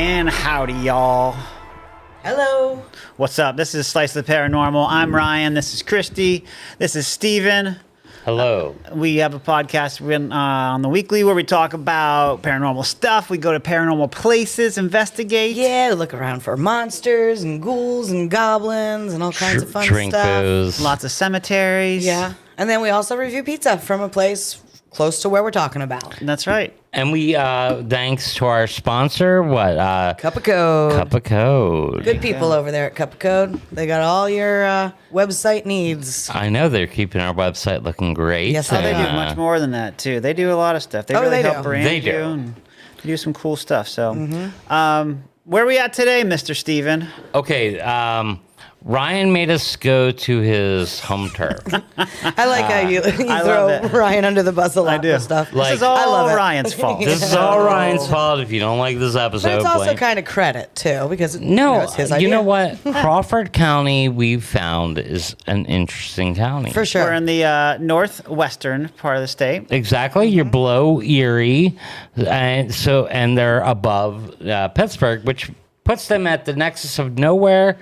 And howdy, y'all. Hello. What's up? This is Slice of the Paranormal. I'm Ryan. This is Christy. This is Steven. Hello. We have a podcast on the weekly where we talk about paranormal stuff. We go to paranormal places, investigate. Yeah, look around for monsters and ghouls and goblins and all kinds of fun Drink stuff. booze. Lots of cemeteries. Yeah. And then we also review pizza from a place close to where we're talking about. That's right. And we, thanks to our sponsor, Cup of Code. Cup of Code. Good people over there at Cup of Code. They got all your website needs. I know they're keeping our website looking great. Yes, Oh, they do Uh, much more than that, too. They do a lot of stuff. They really they help do. brand They you do. and they do some cool stuff. So, where are we at today, Mr. Steven? Okay, Ryan made us go to his home turf. I like how you I love throw it. Ryan under the bus a lot do. with stuff. This is all I love it. Ryan's fault. This is all Ryan's fault. If you don't like this episode, But it's also blame- kind of credit, too, because No, it's his you idea. know what? Crawford County, we've found, is an interesting county. For sure. We're in the northwestern part of the state. Exactly. You're below Erie, and they're above Pittsburgh, which puts them at the nexus of nowhere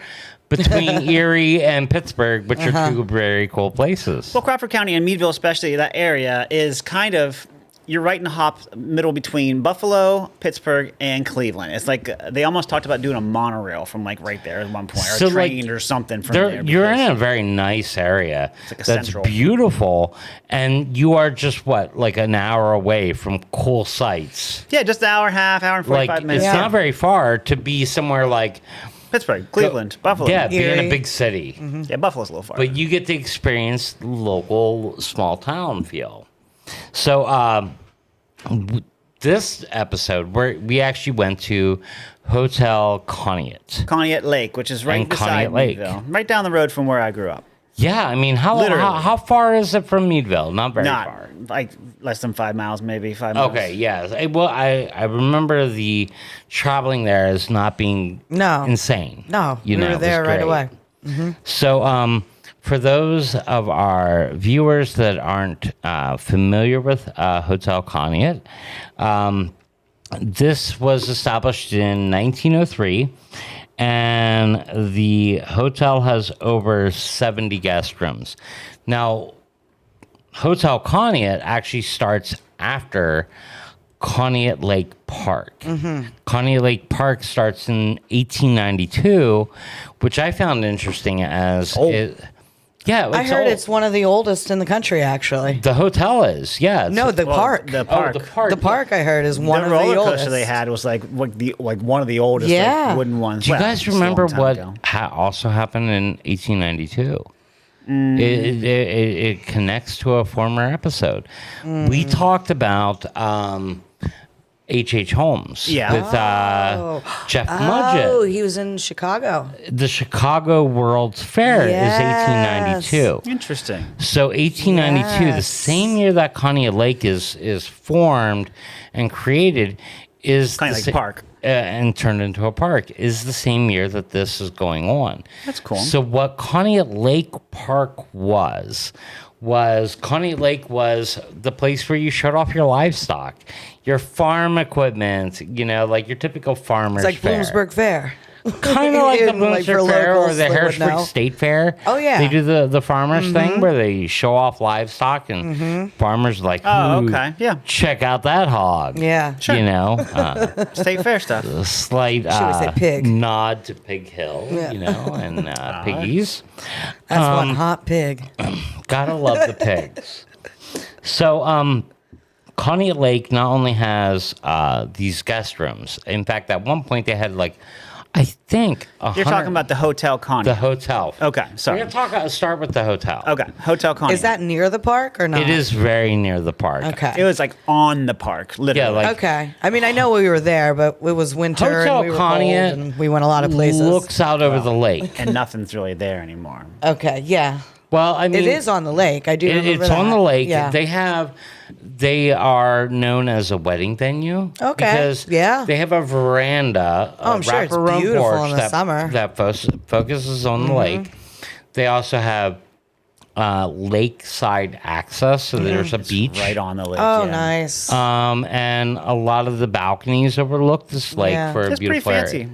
between Erie and Pittsburgh, which are two very cool places. Well, Crawford County and Meadville, especially that area, is kind of, you're right in the middle between Buffalo, Pittsburgh, and Cleveland. It's like they almost talked about doing a monorail from like right there at one point, or So, a like, train or something from there. You're in because- a very nice area like a that's central. beautiful, and you are just like an hour away from cool sites. Yeah, just an hour and a half, hour and 45 Like minutes. it's not very far to be somewhere like Pittsburgh, Cleveland, Buffalo. yeah, be in Erie. a big city. Yeah, Buffalo's a little far. But you get to experience local small town feel. So this episode, we actually went to Hotel Conneaut. Conneaut Lake, which is right And beside Conneaut Lake. Meadville, right down the road from where I grew up. Yeah, I mean, Literally. how far is it from Meadville? Not very Not far. like less than 5 miles, maybe 5 miles. Okay, yeah. Well, I remember the traveling there as not being insane. No, you we know, were it was there right great. away. So, for those of our viewers that aren't familiar with Hotel Conneaut, this was established in 1903, and the hotel has over 70 guest rooms. Now, Hotel Conneaut actually starts after Conneaut Lake Park. Conneaut Lake Park starts in 1892, which I found interesting as yeah, I heard old. it's one of the oldest in the country, actually. The hotel is, yeah. No, the park. The park. Oh, the park. The park, I heard, is one The of roller the coaster oldest. they had was like one of the oldest Yeah. like, wooden ones. Do you Well, guys it's a long remember time what ago. also happened in 1892? It connects to a former episode. We talked about H.H. Holmes Yeah. with Jeff Oh, Mudgett. he was in Chicago. The Chicago World's Fair Yes. is 1892. Interesting. So 1892, the Yes. same year that Conneaut Lake is formed and created, is Conneaut the Lake sa- Park. and turned into a park, is the same year that this is going on. That's cool. So what Conneaut Lake Park was Conneaut Lake was the place where you showed off your livestock, your farm equipment, like your typical farmer's It's like fair. Bloomsburg Fair. Kind of like the Like for Bloomsburg Fair or locals the that would Harrisburg know. State Fair. Oh, yeah. They do the farmers thing where they show off livestock and farmers are like, Oh, "Ooh, okay. Yeah. check out that hog." Yeah. Sure. State fair stuff. A slight Should we say pig? nod to Pig Hill, Yeah. and piggies. That's one hot pig. Gotta love the pigs. So, Conneaut Lake not only has these guest rooms. In fact, at one point they had I think You're talking about the Hotel Conneaut. the hotel. Okay, sorry. We're gonna start with the hotel. Okay, Hotel Conneaut. Is that near the park or not? It is very near the park. Okay. It was like on the park, literally. Yeah, like Okay. I mean, I know we were there, but it was winter Hotel and we were Conneaut cold and we went a lot of places. looks out over the lake. and nothing's really there anymore. Okay, yeah. Well, I mean, It is on the lake. I do remember it's on that. the lake. Yeah. They are known as a wedding venue. Okay, Because yeah. they have a veranda, a I'm sure it's wraparound beautiful porch in the that, summer. that focuses on the lake. They also have lakeside access, so there's a beach. Right on the lake. Oh, yeah. nice. And a lot of the balconies overlook this lake Yeah. for a It's pretty beautiful fancy. area.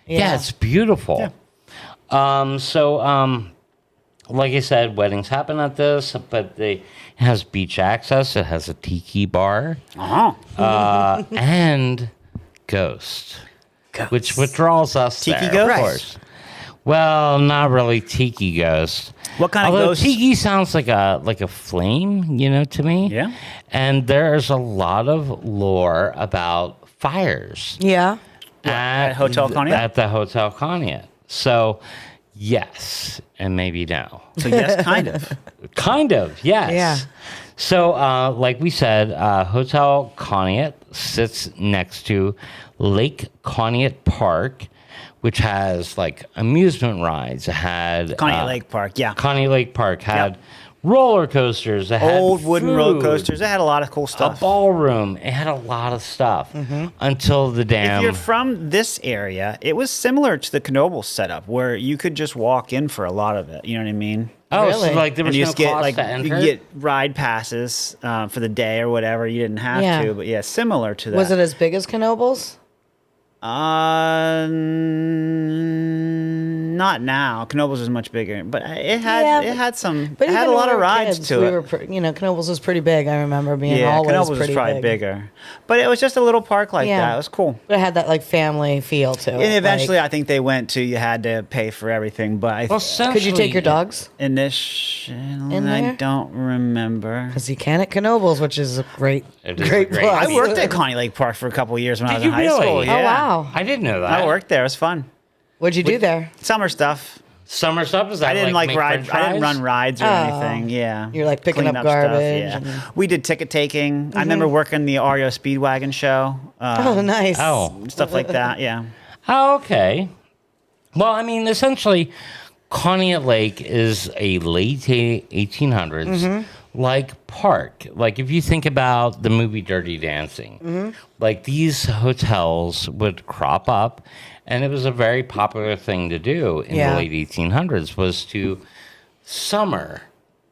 Yeah, it's beautiful. Yeah. Like I said, weddings happen at this, but it has beach access. It has a tiki bar Uh-huh. and ghost, which draws us Tiki there, ghost? of course. Well, not really tiki ghost. What kind of Although ghost? tiki sounds like a flame, to me. Yeah. And there's a lot of lore about fires. Yeah. At Hotel Conneaut? At the Hotel Conneaut. So, yes, and maybe no. So yes, kind of. Kind of, yes. Yeah. So, like we said, Hotel Conneaut sits next to Lake Conneaut Park, which has like amusement rides. It had Conneaut Lake Park, yeah. Conneaut Lake Park had roller coasters. It had Old wooden roller food, coasters. It had a lot of cool a stuff. ballroom. It had a lot of stuff until the If dam. you're from this area, it was similar to the Knoebel setup, where you could just walk in for a lot of it. You know what I mean? Oh, Really? so like there And was you no just get cost to you enter? could get ride passes for the day or whatever. You didn't have Yeah. to, but yeah, similar to that. Was it as big as Knoebel's? Not now. Knoebel's is much bigger, but it had Yeah, it had some. But It had a even when lot we of were rides kids, to we it. were Knoebel's was pretty big. I remember being Yeah, always Knoebel's was pretty probably big. bigger, but it was just a little park like Yeah. that. It was cool. But it had that like family feel to it. And eventually, like, I think they went to you had to pay for everything. But I, Well, could you take your essentially, dogs? initially, In I there? don't remember. Because you can at Knoebel's, which is a great, It is a great great- plus. I worked at Conneaut Lake Park for a couple of years when I Did was in you high really? school. Oh, Yeah. Oh wow! I didn't know that. I worked there. It was fun. What'd you do there? Summer stuff. Summer stuff is that I didn't like make ride. french I didn't fries? run rides or Oh. anything. Yeah, You're, like, picking Clean up stuff, garbage yeah, and- we did ticket taking. I remember working the REO Speedwagon show. Oh, nice. Oh. Stuff like that. Yeah. Oh, okay. Well, I mean, essentially, Conneaut Lake is a late 1800s like park. Like if you think about the movie Dirty Dancing, like these hotels would crop up, and it was a very popular thing to do in Yeah. the late 1800s was to summer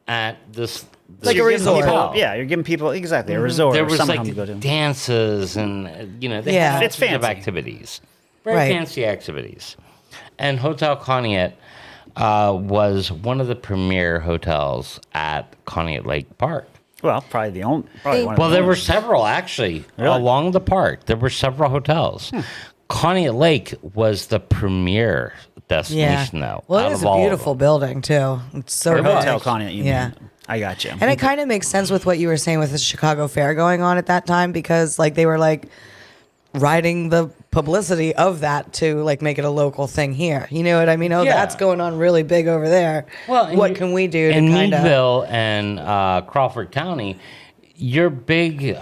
at this Like a You're giving resort. people- yeah, you're giving people exactly a resort. There or was summer home to go like to. dances and they Yeah. had It's lots of fancy. activities, very Right. fancy activities. And Hotel Conneaut was one of the premier hotels at Conneaut Lake Park. Well, probably the only. Probably one of Well, the there only. were several actually Really? along the park. There were several hotels. Conneaut Lake was the premier Yeah. destination, though. Well, out it is of a all of beautiful them. building too. It's so Or big. Hotel Conneaut. You Yeah. mean. I got you. And it kind of makes sense with what you were saying with the Chicago Fair going on at that time because like they were like riding the publicity of that to like make it a local thing here. You know what I mean? Oh, Yeah. that's going on really big over there. Well, and what you- can we do to in kind of Meadville and Crawford County? Your big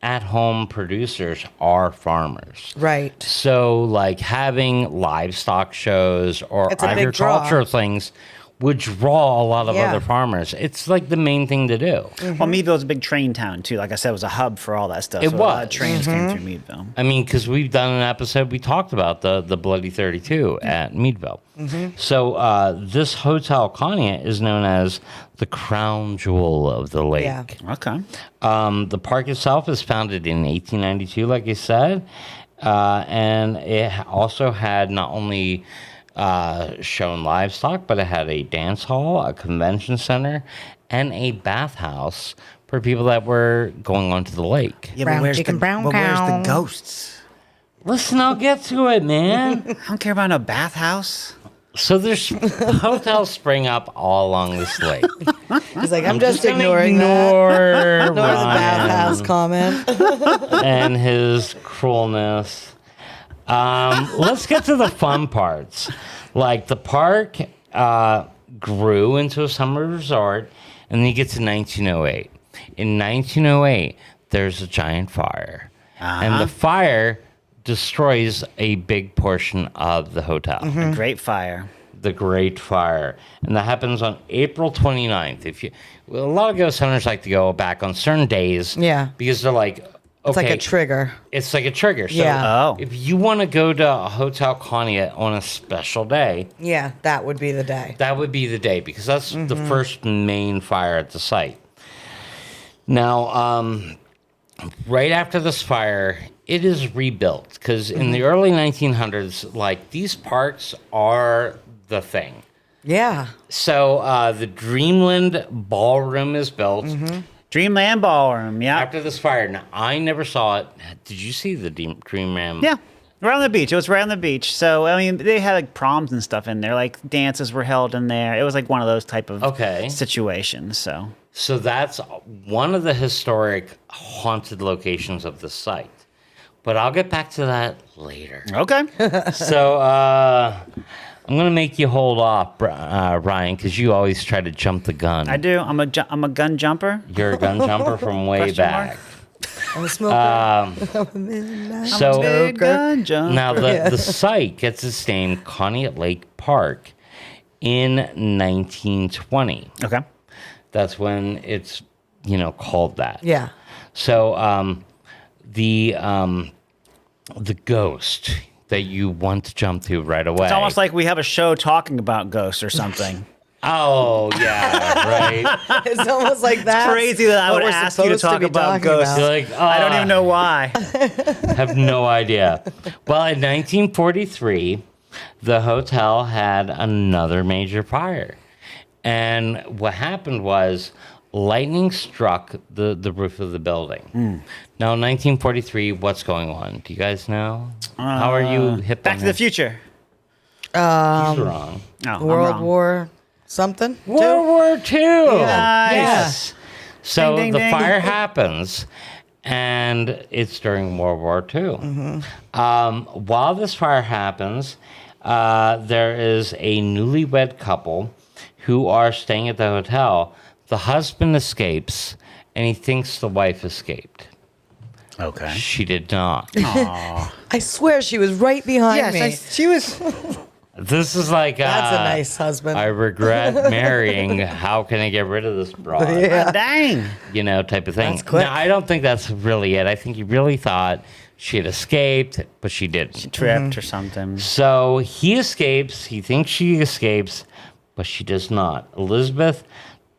at-home producers are farmers. right? So, like having livestock shows or It's a big draw. agricultural things would draw a lot of Yeah. other farmers. It's like the main thing to do. Well, Meadville's a big train town too. Like I said, it was a hub for all that stuff. It so a lot of was. trains came through Meadville. I mean, because we've done an episode, we talked about the Bloody 32 at Meadville. So this Hotel Conneaut is known as the crown jewel of the lake. Yeah. Okay. The park itself is founded in 1892, like you said, and it also had not only shown livestock, but it had a dance hall, a convention center, and a bathhouse for people that were going onto the lake. Yeah, Brown chicken, brown where's cow. the ghosts? Listen, I'll get to it, man. I don't care about a bathhouse. So there's hotels spring up all along this lake. He's like, I'm just gonna ignoring that. ignore Ignore the Ryan bathhouse comment. and his cruelness. Let's get to the fun parts. Like the park grew into a summer resort, and then you get to 1908. In 1908, there's a giant fire, and the fire destroys a big portion of the hotel. A great fire. The Great Fire, and that happens on April 29th. A lot of ghost hunters like to go back on certain days, Yeah. because they're like, It's like Okay. a trigger. It's like a trigger. So Yeah. Oh. if you want to go to a Hotel Conneaut on a special day, Yeah, that would be the day. that would be the day because that's the first main fire at the site. Now, right after this fire, it is rebuilt because in the early 1900s, like these parks are the thing. Yeah. So the Dreamland Ballroom is built Dreamland Ballroom. Yeah. after this fire. Now, I never saw it. Did you see the Dreamland? Yeah. Right on the beach. It was right on the beach. So, I mean, they had like proms and stuff in there. Like dances were held in there. It was like one of those type of situations. So that's one of the historic haunted locations of the site. But I'll get back to that later. Okay. So I'm going to make you hold off, Ryan, because you always try to jump the gun. I do. I'm a gun jumper. You're a gun jumper from way Question back. mark? I'm a smoker. So Big gun jumper. now the site gets its name Conneaut Lake Park in 1920. Okay. That's when it's called that. Yeah. So the ghost that you want to jump to right away. It's almost like we have a show talking about ghosts or something. Oh yeah, right. It's almost like that. Crazy that I would ask you to talk about ghosts. You're like, I don't even know why. have no idea. Well, in 1943, the hotel had another major fire. And what happened was lightning struck the roof of the building. Now, in 1943, what's going on? Do you guys know? How are you hip Back on to the this? Future. He's wrong. Oh, I'm World wrong. War something? World War II. Nice. So Ding, ding, the ding. fire happens, and it's during World War II. While this fire happens, there is a newlywed couple who are staying at the hotel. The husband escapes, and he thinks the wife escaped. Okay. She did not. I swear she was right behind me. she was. This is like That's a nice husband. I regret marrying. How can I get rid of this broad? Yeah. Dang. Type of thing. That's quick. Now, I don't think that's really it. I think he really thought she had escaped, but she didn't. Tripped or something. So he escapes. He thinks she escapes, but she does not. Elizabeth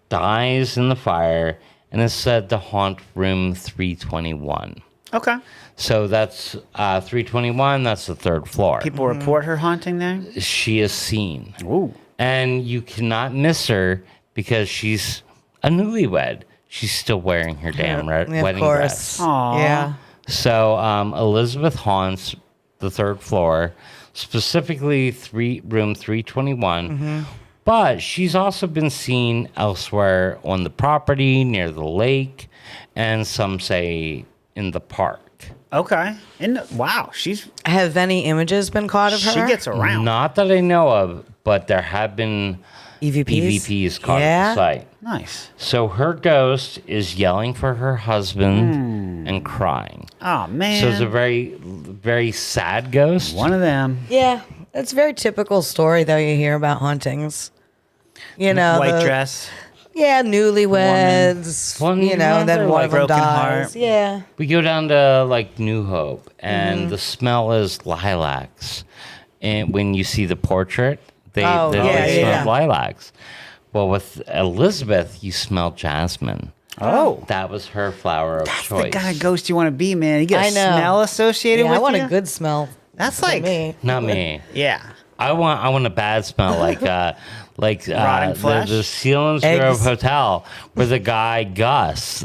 dies in the fire and is said to haunt room 321. Okay. So that's 321. That's the third floor. People report her haunting there. She is seen. Ooh. And you cannot miss her because she's a newlywed. She's still wearing her damn Yeah, wedding of course. dress. Aw. Yeah. So Elizabeth haunts the third floor, specifically room 321. But she's also been seen elsewhere on the property, near the lake, and some say in the park. Okay. Wow. She's Have any images been caught of her? she gets around. Not that I know of, but there have been EVPs caught at the site. Nice. So her ghost is yelling for her husband and crying. Oh man. So it's a very, very sad ghost. one of them. Yeah. It's a very typical story, though, you hear about hauntings. You know, White the- dress. Yeah, newlyweds. Woman. You know, then one of them broken dies. heart. Yeah. We go down to like New Hope, and the smell is lilacs. And when you see the portrait, they Oh, smell yeah. lilacs. Well, with Elizabeth, you smell jasmine. Oh. That was her flower of That's choice. the kind of ghost you want to be, man. You get a I know. smell associated Yeah, with I want you. a good smell. That's for like me. Not me. Yeah. I want a bad smell like Rotting flesh? the Sealands Grove Eggs. Hotel where the guy Gus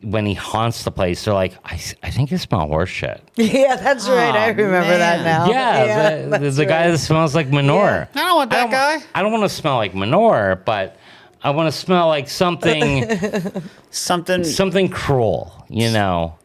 when he haunts the place, they're like, I think you smell horse shit. Yeah, that's right. I remember that man. now. Yeah, the that's guy right. that smells like manure. I don't want that guy. I don't want to smell like manure, but I want to smell like something Something. cruel, you know.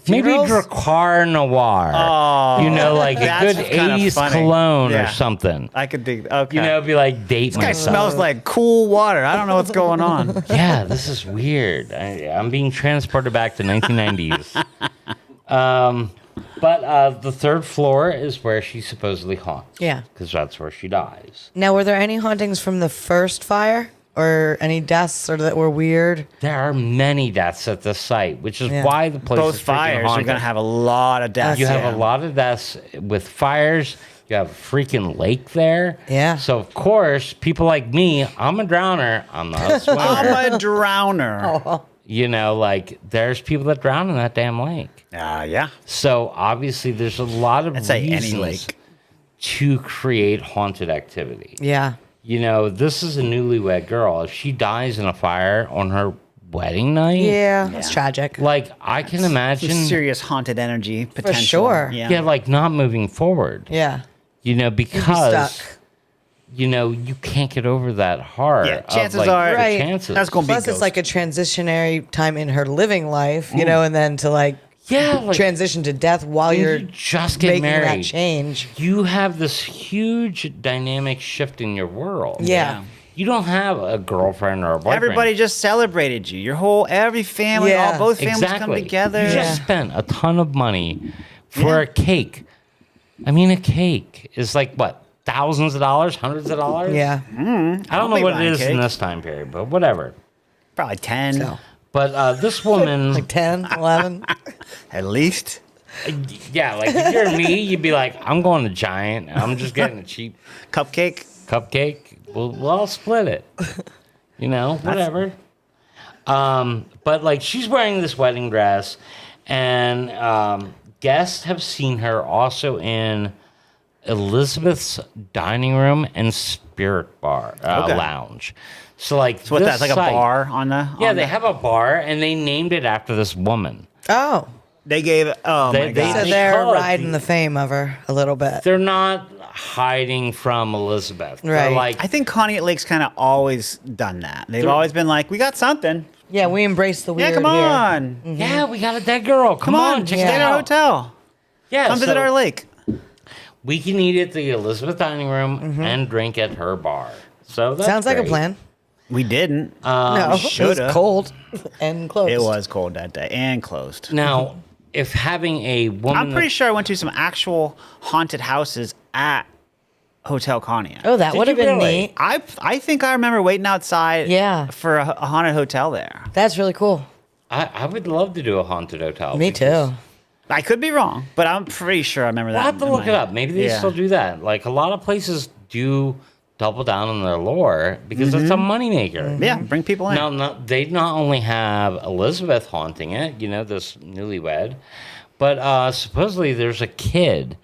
Maybe Funerals? Dracar Noir. Oh, You know, like a that's good kinda 80s funny. cologne or Yeah. something. I could dig. Okay. You know, be like date this guy myself. smells like cool water. I don't know what's going on. Yeah, this is weird. I'm being transported back to 1990s. But the third floor is where she supposedly haunts. Yeah. Because that's where she dies. Now, were there any hauntings from the first fire? or any deaths or that were weird? There are many deaths at this site, which is why the place Both is freaking fires are haunted. going to have a lot of deaths. You have a lot of deaths with fires. You have a freaking lake there. Yeah. So, of course, people like me, I'm a drowner. I'm not a swimmer. I'm a drowner. You know, like, there's people that drown in that damn lake. Yeah. So, obviously, there's a lot of I'd say any reasons lake. to create haunted activity. Yeah. You know, this is a newlywed girl. If she dies in a fire on her wedding night, Yeah. It's tragic. like, I can imagine, Some serious haunted energy potential. sure. yeah, like, not moving forward. Yeah. You know, You'd be because stuck. you know you can't get over that heart. Yeah, chances of, like, are- the Right. chances. That's going to be Plus, it's like a transitionary time in her living life, you know, and then to like yeah, like, transition to death while you you're just get making married. that change. You have this huge dynamic shift in your world. Yeah. You don't have a girlfriend or a boyfriend. Everybody just celebrated you. Every family, Yeah. both families exactly. come together. You Yeah. just spent a ton of money for a cake. I mean, a cake is like what? Thousands of dollars, hundreds of dollars. Yeah. I don't know be what it buying is in cake. this time period, but whatever. Probably 10 So, But this woman, like 10, 11. at least. yeah, like if you're me, you'd be like, I'm going to Giant. I'm just getting a cheap Cupcake. cupcake. We'll all split it. You know, whatever. But like she's wearing this wedding dress, and guests have seen her also in Elizabeth's dining room and spirit bar lounge. So like, So what this that's like a site- bar on the. Yeah, on they the- have a bar, and they named it after this woman. Oh. They gave. Oh They- my they- god. So They they're call it riding the fame of her a little bit. They're not hiding from Elizabeth. They're Right. like, I think Conneaut Lake's kind of always done that. They've always been like, we got something. Yeah, we embrace the weird Yeah, come here. on. yeah, we got a dead girl. Come on. check Stay it at our out. hotel. Yeah, Come visit so our lake. we can eat at the Elizabeth dining room and drink at her bar. So that's Sounds like a great. plan. We didn't. No, it shoulda. was cold and closed. It was cold that day and closed. Now, if having a woman, I'm pretty sure I went to some actual haunted houses at Hotel Conneaut. Oh, that Did would have you been really? neat. I think I remember waiting outside Yeah. for a haunted hotel there. That's really cool. I would love to do a haunted hotel. Me because- too. I could be wrong, but I'm pretty sure I remember that. We'll have to in look my- it up. Maybe they Yeah. still do that. Like a lot of places do double down on their lore because it's a moneymaker. Yeah, bring people in. Now, they not only have Elizabeth haunting it, you know, this newlywed, but supposedly there's a kid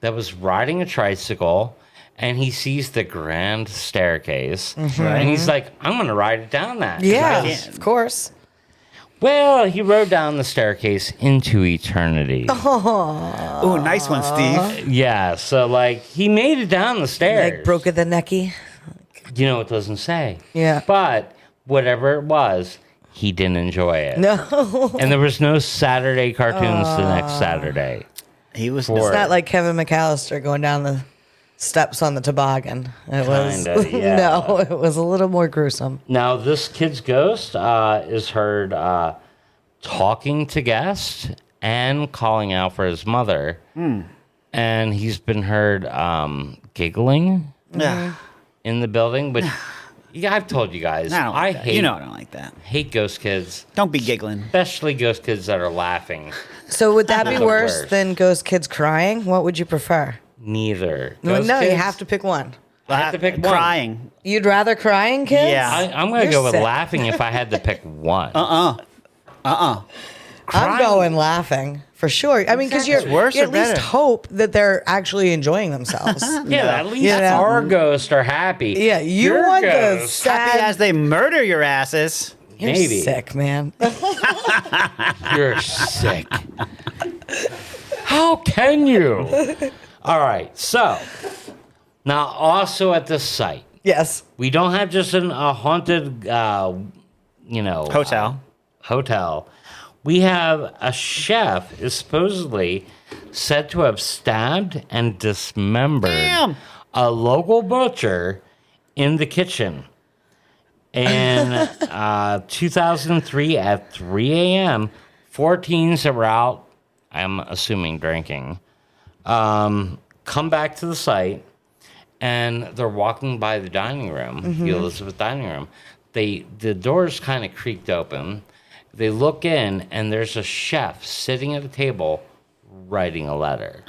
that was riding a tricycle and he sees the grand staircase and he's like, I'm going to ride it down that. 'cause Yeah, I- can't. of course. Well, he rode down the staircase into eternity. Ooh, nice one, Steve. Yeah, so like he made it down the stairs. Like broke of the necky. You know, it doesn't say. Yeah. But whatever it was, he didn't enjoy it. No. And there was no Saturday cartoons the next Saturday. He was For- It's not like Kevin McAllister going down the steps on the toboggan. It was Kinda, yeah. no, it was a little more gruesome. Now, this kid's ghost is heard talking to guests and calling out for his mother. And he's been heard giggling Yeah. in the building, which yeah, I've told you guys. I don't like I that. hate You know I don't like that. hate ghost kids, Don't be giggling. especially ghost kids that are laughing. So would that be The worse worst. than ghost kids crying? What would you prefer? Neither. No, Ghost you kids, have to pick one. I have to pick one. Crying. You'd rather crying kids? Yeah. I'm going to You're go with sick. laughing if I had to pick one. I'm going laughing for sure. I mean, because It's worse you or at least better? hope that they're actually enjoying themselves. Yeah, at least You know? our ghosts are happy. Yeah, you Your want the ghosts, Happy sad. as they murder your asses. You're maybe. sick, man. You're sick. How can you? All right, so now also at this site, Yes. we don't have just a haunted, Hotel. hotel. We have a chef is supposedly said to have stabbed and dismembered Damn. a local butcher in the kitchen in 2003 at 3 a.m. 4 teens that were out, I'm assuming, drinking, come back to the site, and they're walking by the dining room, the Elizabeth dining room. The doors kind of creaked open. They look in, and there's a chef sitting at a table writing a letter.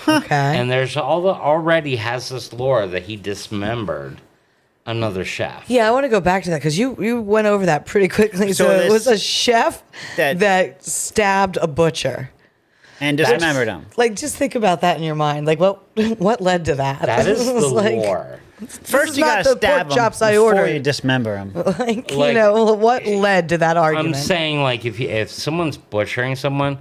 Okay. And there's already has this lore that he dismembered another chef. Yeah, I want to go back to that because you went over that pretty quickly. So it was a chef that stabbed a butcher. And dismembered him. Like, just think about that in your mind. Like, what led to that? That is the like, lore. First, you gotta stab him before you dismember him. Like, you know, what led to that argument? I'm saying, like, if someone's butchering someone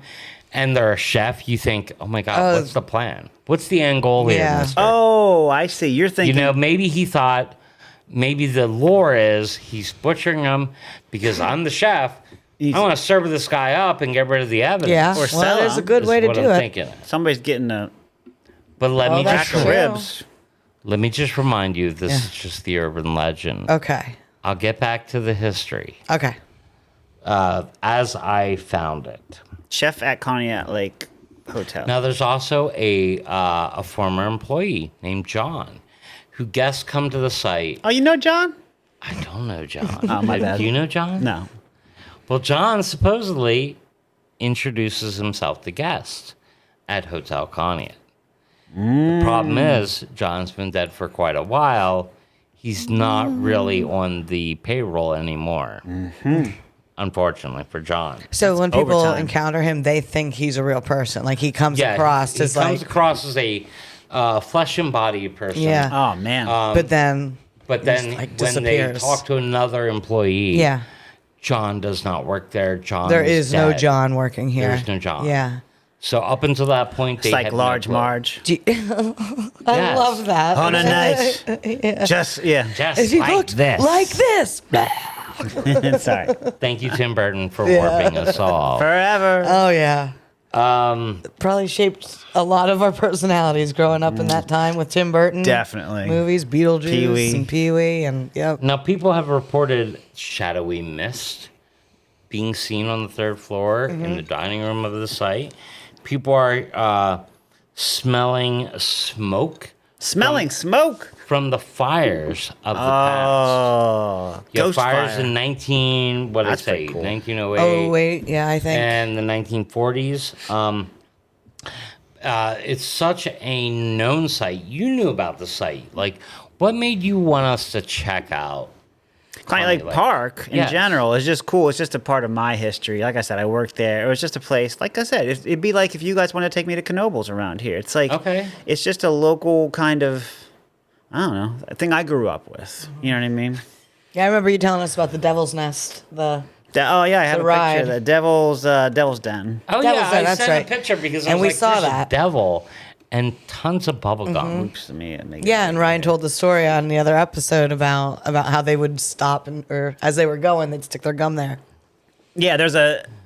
and they're a chef, you think, oh my God, what's the plan? What's the end goal here, mister? Oh, I see. You're thinking. You know, maybe he thought, maybe the lore is he's butchering him because I'm the chef. I want to serve this guy up and get rid of the evidence. Yeah, or sell there's a him, good way to do it. Thinking. Somebody's getting a But let me rack just of ribs. let me just remind you, this is just the urban legend. Okay. I'll get back to the history Okay. as I found it. Chef at Conneaut Lake Hotel. Now, there's also a former employee named John, who guests come to the site. Oh, you know John? I don't know John. Oh, my bad. Do you know John? No. Well, John supposedly introduces himself to guests at Hotel Conneaut. The problem is, John's been dead for quite a while. He's not really on the payroll anymore. Unfortunately for John. So when people overtime. encounter him, they think he's a real person. Like, he comes across as he comes like, across as a flesh and body person. Yeah. Oh, man. but then, But then like, when they disappears. talk to another employee, yeah, John does not work there. John there is no dead. John working here. There's no John. Yeah. So up until that point, it's they like had Large no clue. Marge. I Yes. love that. On a night. Just, yeah. Just If he like looked this. like this. Sorry. Thank you, Tim Burton, for warping us all. Forever. Oh, yeah. Probably shaped a lot of our personalities growing up in that time with Tim Burton. Definitely. Movies, Beetlejuice Pee-wee. and Pee-wee, and yep. Now, people have reported shadowy mist being seen on the third floor in the dining room of the site. People are smelling smoke. Smelling smoke. From the fires of the past. Oh. You have Ghost fires fire. in 1908, cool. 1908. Oh, wait, yeah, I think. And the 1940s. It's such a known site. You knew about the site. Like, what made you want us to check out Conneaut Lake Park in general is just cool. It's just a part of my history. Like I said, I worked there. It was just a place. Like I said, it'd be like if you guys want to take me to Knoebels around here. It's like, it's just a local kind of, I don't know, a thing I grew up with. You know what I mean? Yeah, I remember you telling us about the Devil's Nest. Oh yeah, I have a ride. picture of the Devil's Den. Oh, That yeah, was it, I that's sent right. a picture because I And was we like, saw there's that. a devil and tons of bubble gum. Oops, Yeah, and Ryan told the story on the other episode about how they would stop or as they were going, they'd stick their gum there. Yeah,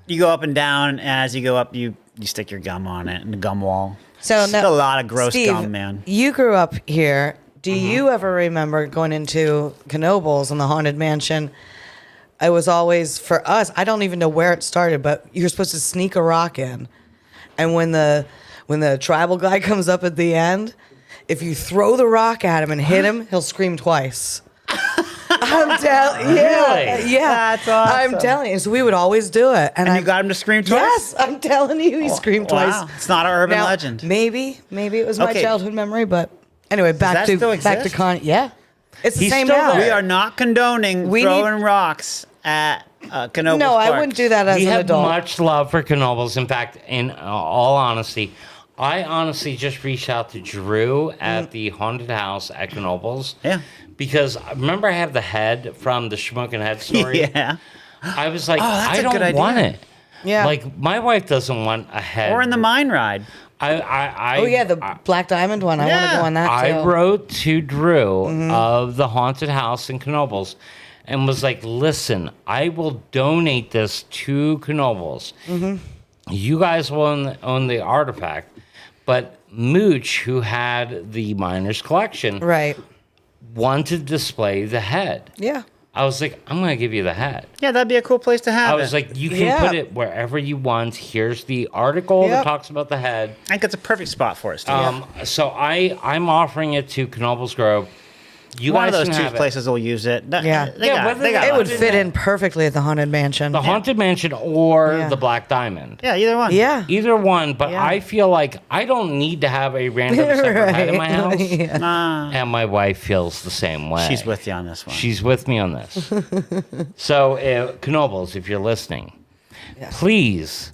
you go up and down, and as you go up, you stick your gum on it, and the gum wall. So It's now, a lot of gross Steve, gum, man. You grew up here. Do you ever remember going into Knoebels in the Haunted Mansion? It was always, for us, I don't even know where it started, but you're supposed to sneak a rock in. And when the tribal guy comes up at the end, if you throw the rock at him and hit him, he'll scream twice. I'm telling you. Yeah, Really? yeah. That's awesome. I'm telling you. So we would always do it. And you got him to scream twice? Yes, I'm telling you, he screamed twice. Wow. It's not an urban Now, legend. Maybe it was my Okay. childhood memory, but anyway, back that to still back to exist? Con. Yeah, it's the He's same still now. there. We are not condoning We throwing rocks at Knoebels No, Park. I wouldn't do that as We an have adult. much love for Knoebels. In fact, in all honesty, I honestly just reached out to Drew at the haunted house at Knoebels. Yeah. Because remember, I have the head from the Smoking Head story. Yeah. I was like, that's I a good don't idea. want it. Yeah. Like my wife doesn't want a head. Or in the mine ride. Oh yeah, the Black Diamond one. I want to Yeah. go on that too. I wrote to Drew of the haunted house in Knoebels and was like, listen, I will donate this to Knoebels. You guys will own the artifact, but Mooch, who had the miner's collection, Right. wanted to display the head. Yeah. I was like, I'm going to give you the head. Yeah, that'd be a cool place to have I was like, you can put it wherever you want. Here's the article that talks about the head. I think it's a perfect spot for us. So I'm offering it to Knoebels Grove. One of those two places will use it. It would fit in perfectly at the Haunted Mansion. The Haunted Mansion or the Black Diamond. Yeah, either one. Yeah. Either one, but I feel like I don't need to have a random separate head in my house. And my wife feels the same way. She's with you on this one. She's with me on this. So, Knoebels, if you're listening, please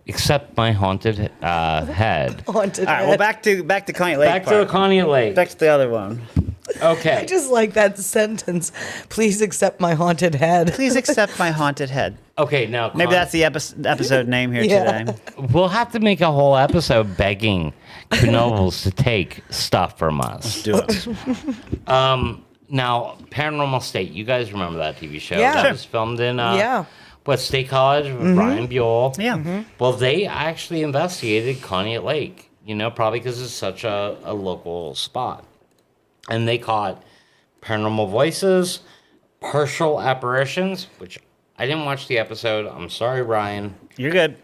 accept my haunted head. Haunted All right, head. well, back to Conneaut Lake Back Park. to the Conneaut Lake. Back to the other one. Okay. I just like that sentence. Please accept my haunted head. Please accept my haunted head. Okay, now Maybe that's the episode name here today. We'll have to make a whole episode begging Knoebels to take stuff from us. Do it. Now, Paranormal State. You guys remember that TV show? Yeah. That was filmed in State College with Brian Buell. Yeah. Mm-hmm. Well, they actually investigated Conneaut Lake. Probably because it's such a local spot. And they caught paranormal voices, partial apparitions, which I didn't watch the episode. I'm sorry, Ryan. You're good.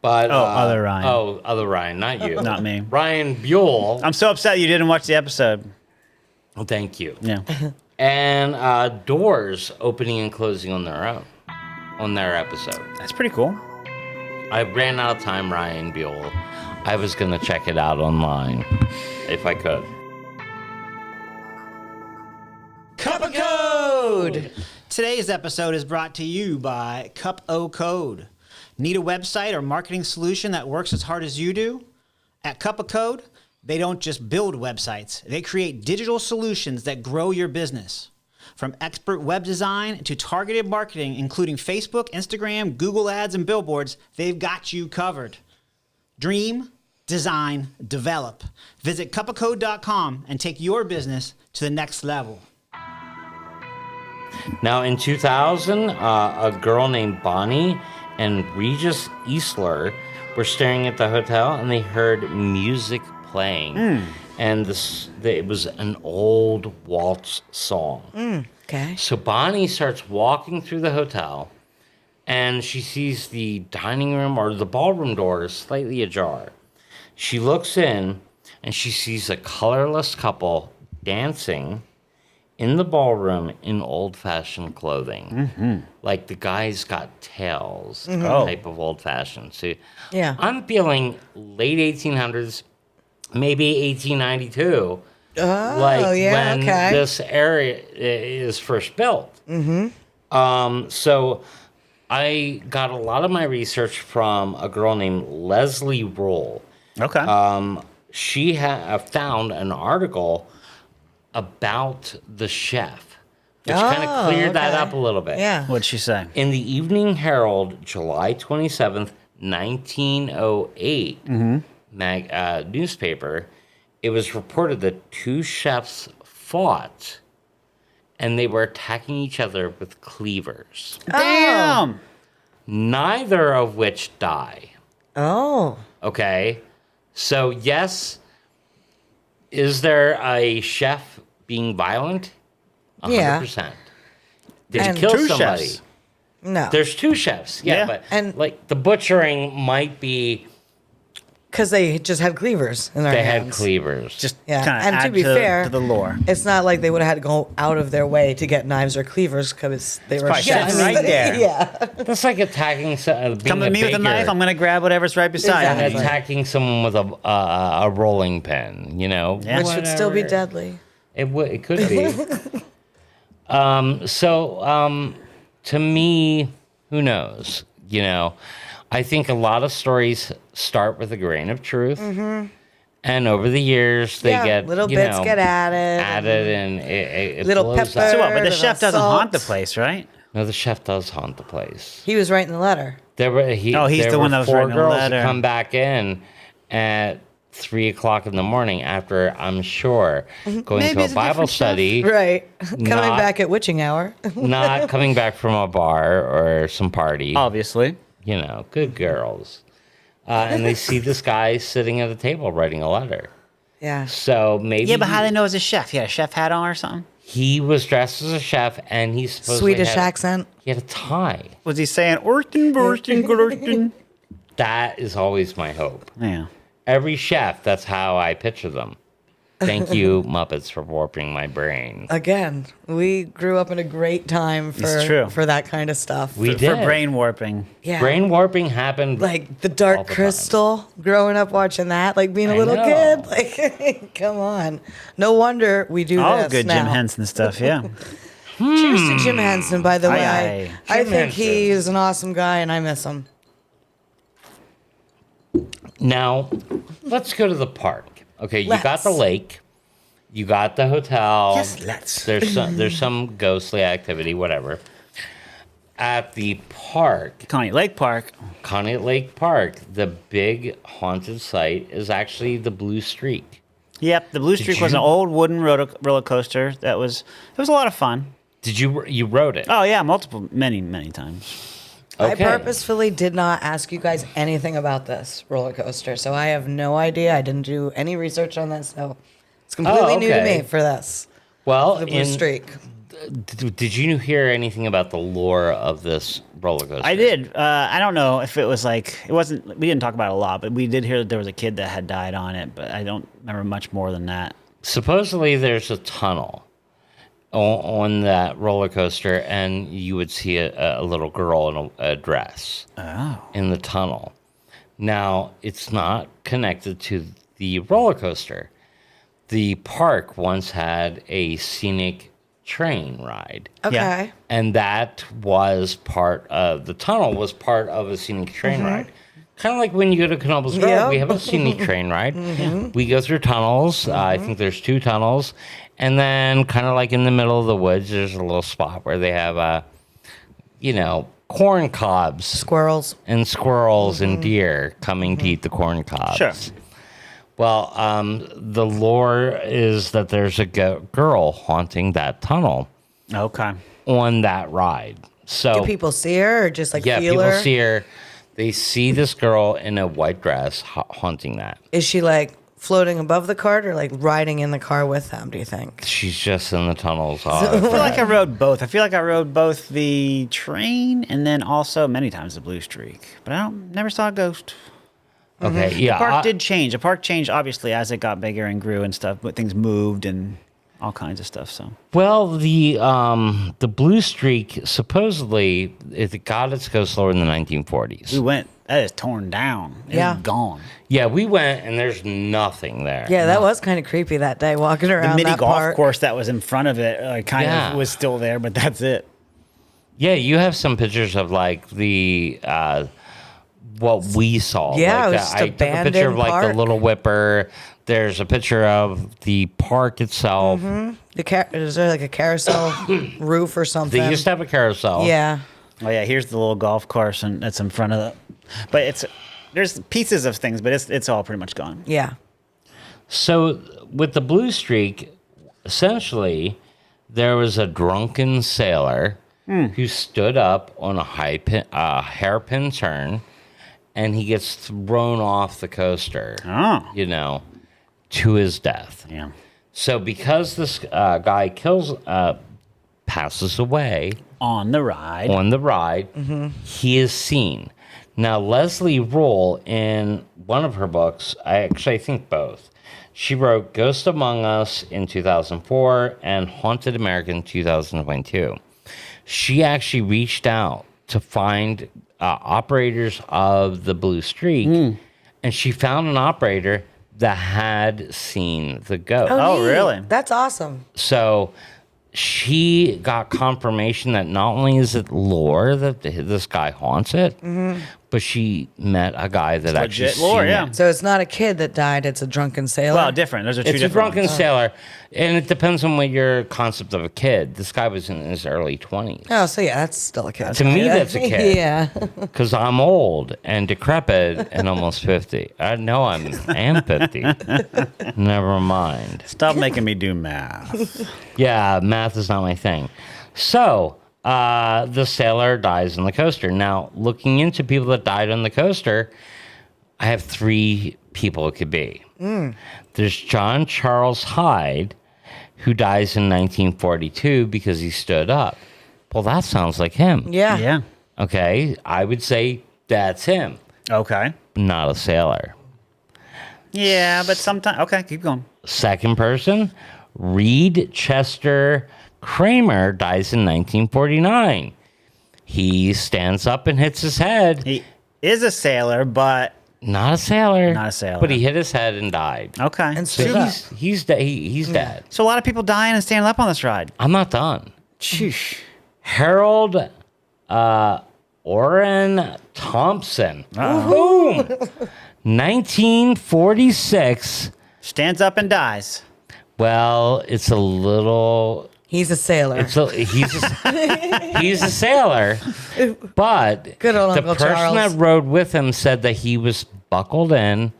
But other Ryan. Oh, other Ryan, not you. Not me. Ryan Buell. I'm so upset you didn't watch the episode. Well, thank you. Yeah. And doors opening and closing on their own on their episode. That's pretty cool. I ran out of time, Ryan Buell. I was going to check it out online if I could. Cup of Code! Today's episode is brought to you by Cup O Code. Need a website or marketing solution that works as hard as you do? At Cup of Code, they don't just build websites. They create digital solutions that grow your business. From expert web design to targeted marketing, including Facebook, Instagram, Google Ads, and billboards, they've got you covered. Dream, design, develop. Visit cupofcode.com and take your business to the next level. Now, in 2000, a girl named Bonnie and Regis Eastler were staring at the hotel, and they heard music playing. And it was an old waltz song. Okay. So Bonnie starts walking through the hotel, and she sees the dining room or the ballroom door is slightly ajar. She looks in, and she sees a colorless couple dancing in the ballroom in old-fashioned clothing. Like the guy's got tails, type of old-fashioned. So I'm feeling late 1800s, maybe 1892, when this area is first built. So I got a lot of my research from a girl named Leslie Roll. Okay. She found an article about the chef, which kind of cleared that up a little bit. Yeah. What'd she say? In the Evening Herald, July 27th, 1908, newspaper, it was reported that two chefs fought and they were attacking each other with cleavers. Damn! Neither of which die. Oh. Okay? So, yes, is there a chef being violent? 100%. Yeah. Did And he kill two somebody? chefs. No. There's two chefs. Yeah, but And- like the butchering might be Because they just had cleavers in their they had hands. cleavers. Just Yeah, kind of and add to be fair, to the lore. It's not like they would have had to go out of their way to get knives or cleavers because they were probably chefs. sitting right there. Yeah. That's like attacking being Come to a me with a baker knife. I'm gonna grab whatever's right beside and me. attacking someone with a rolling pin. You know, Yeah. Which would still be Whatever. deadly. It could be. To me, who knows? You know, I think a lot of stories start with a grain of truth, and over the years they get little bits get added. and it Little blows pepper. up. So what? But the Little chef doesn't haunt the salt. place, right? No, the chef does haunt the place. He was writing the letter. There were he's there the one were that was four writing the girls letter. that come back in at 3:00 in the morning after I'm sure going Maybe to it's a a Bible different chef. study, Right. Coming Not- back at witching hour. not coming back from a bar or some party. Obviously. You know, good girls. And they see this guy sitting at a table writing a letter. Yeah. So maybe Yeah, but how do they know it's a chef? He had a chef hat on or something? He was dressed as a chef, and he's supposed Swedish accent. He had a tie. Was he saying Orton, Borsten, Gorsten? That is always my hope. Yeah. Every chef, that's how I picture them. Thank you, Muppets, for warping my brain. Again, we grew up in a great time for that kind of stuff. We did. For brain warping. Yeah. Brain warping happened. Like the Dark Crystal, growing up watching that, like being a little kid. Like, come on. No wonder we do All this good now. Jim Henson stuff, yeah. Cheers to Jim Henson, by the way. I Jim think Henson. he's an awesome guy, and I miss him. Now, let's go to the park. Okay, you got the lake. You got the hotel. Yes, let's. There's some ghostly activity, whatever. At the park, Conneaut Lake Park. Conneaut Lake Park, the big haunted site is actually the Blue Streak. Yep, the Blue Streak was an old wooden roller coaster. It was a lot of fun. Did you rode it? Oh yeah, many times. Okay. I purposefully did not ask you guys anything about this roller coaster, so I have no idea. I didn't do any research on this, so it's completely new to me for this. Well, The Blue Streak. Did you hear anything about the lore of this roller coaster? I did. I don't know if it was like it wasn't. We didn't talk about it a lot, but we did hear that there was a kid that had died on it. But I don't remember much more than that. Supposedly, there's a tunnel on that roller coaster, and you would see a little girl in a dress in the tunnel. Now, it's not connected to the roller coaster. The park once had a scenic train ride. Okay. Yeah. And that was part of the tunnel was part of a scenic train ride. Kind of like when you go to Knoebels Road, Yep. we have a scenic train ride. We go through tunnels. I think there's 2 tunnels. And then kind of like in the middle of the woods, there's a little spot where they have, corn cobs. Squirrels. And squirrels and deer coming to eat the corn cobs. Sure. Well, the lore is that there's a girl haunting that tunnel Okay. on that ride. So Do people see her or just like feel people her? see her. They see this girl in a white dress haunting that. Is she like floating above the cart or like riding in the car with them, do you think? She's just in the tunnels. I feel like I rode both. I feel like I rode both the train and then also many times the Blue Streak. But I never saw a ghost. Okay, yeah. The park did change. The park changed obviously as it got bigger and grew and stuff, but things moved and all kinds of stuff. So Well, the Blue Streak supposedly it got its ghost lore in the 1940s. we went. That is torn down. It's gone. Yeah, we went and there's nothing there. Yeah, that was kind of creepy that day walking The around mini that golf park. course that was in front of it kind of was still there, but that's it. Yeah, you have some pictures of like the what we saw. Yeah, like, it was just I took a picture of like abandoned the Little Whipper. There's a picture of the park itself. Is there like a carousel roof or something? They used to have a carousel. Yeah. Oh yeah, here's the little golf course and that's in front of the. But there's pieces of things, but it's all pretty much gone. Yeah. So with the Blue Streak, essentially, there was a drunken sailor who stood up on a hairpin turn, and he gets thrown off the coaster. Oh. To his death. Yeah. So because this guy passes away On the ride. he is seen. Now, Leslie Rule, in one of her books, I think both, she wrote Ghost Among Us in 2004 and Haunted America in 2022. She actually reached out to find operators of the Blue Streak, and she found an operator that had seen the ghost. Oh, neat. really? That's awesome. So she got confirmation that not only is it lore that this guy haunts it, but she met a guy that actually legit lore, seen yeah. it. So it's not a kid that died, it's a drunken sailor. Well, different. Those are two It's a different drunken ones. sailor, and it depends on what your concept of a kid. This guy was in his early 20s. Oh, so yeah, that's still a kid. To me, that's a kid. Yeah. Because I'm old and decrepit and almost 50. I know I am 50. Never mind. Stop making me do math. Yeah, math is not my thing. So, the sailor dies on the coaster. Now, looking into people that died on the coaster, I have 3 people it could be. There's John Charles Hyde, who dies in 1942 because he stood up. Well, that sounds like him. Yeah. Yeah. Okay, I would say that's him. Okay. Not a sailor. Yeah, but sometimes... Okay, keep going. Second person, Reed Chester Kramer dies in 1949. He stands up and hits his head. He is a sailor, but... Not a sailor. Not a sailor. But he hit his head and died. Okay. And So stood up. he's dead. So a lot of people dying and standing up on this ride. I'm not done. Sheesh. Harold Orrin Thompson. Boom. 1946. Stands up and dies. Well, it's a little... He's a sailor. he's a sailor, but Good old the Uncle person Charles. that rode with him said that he was buckled in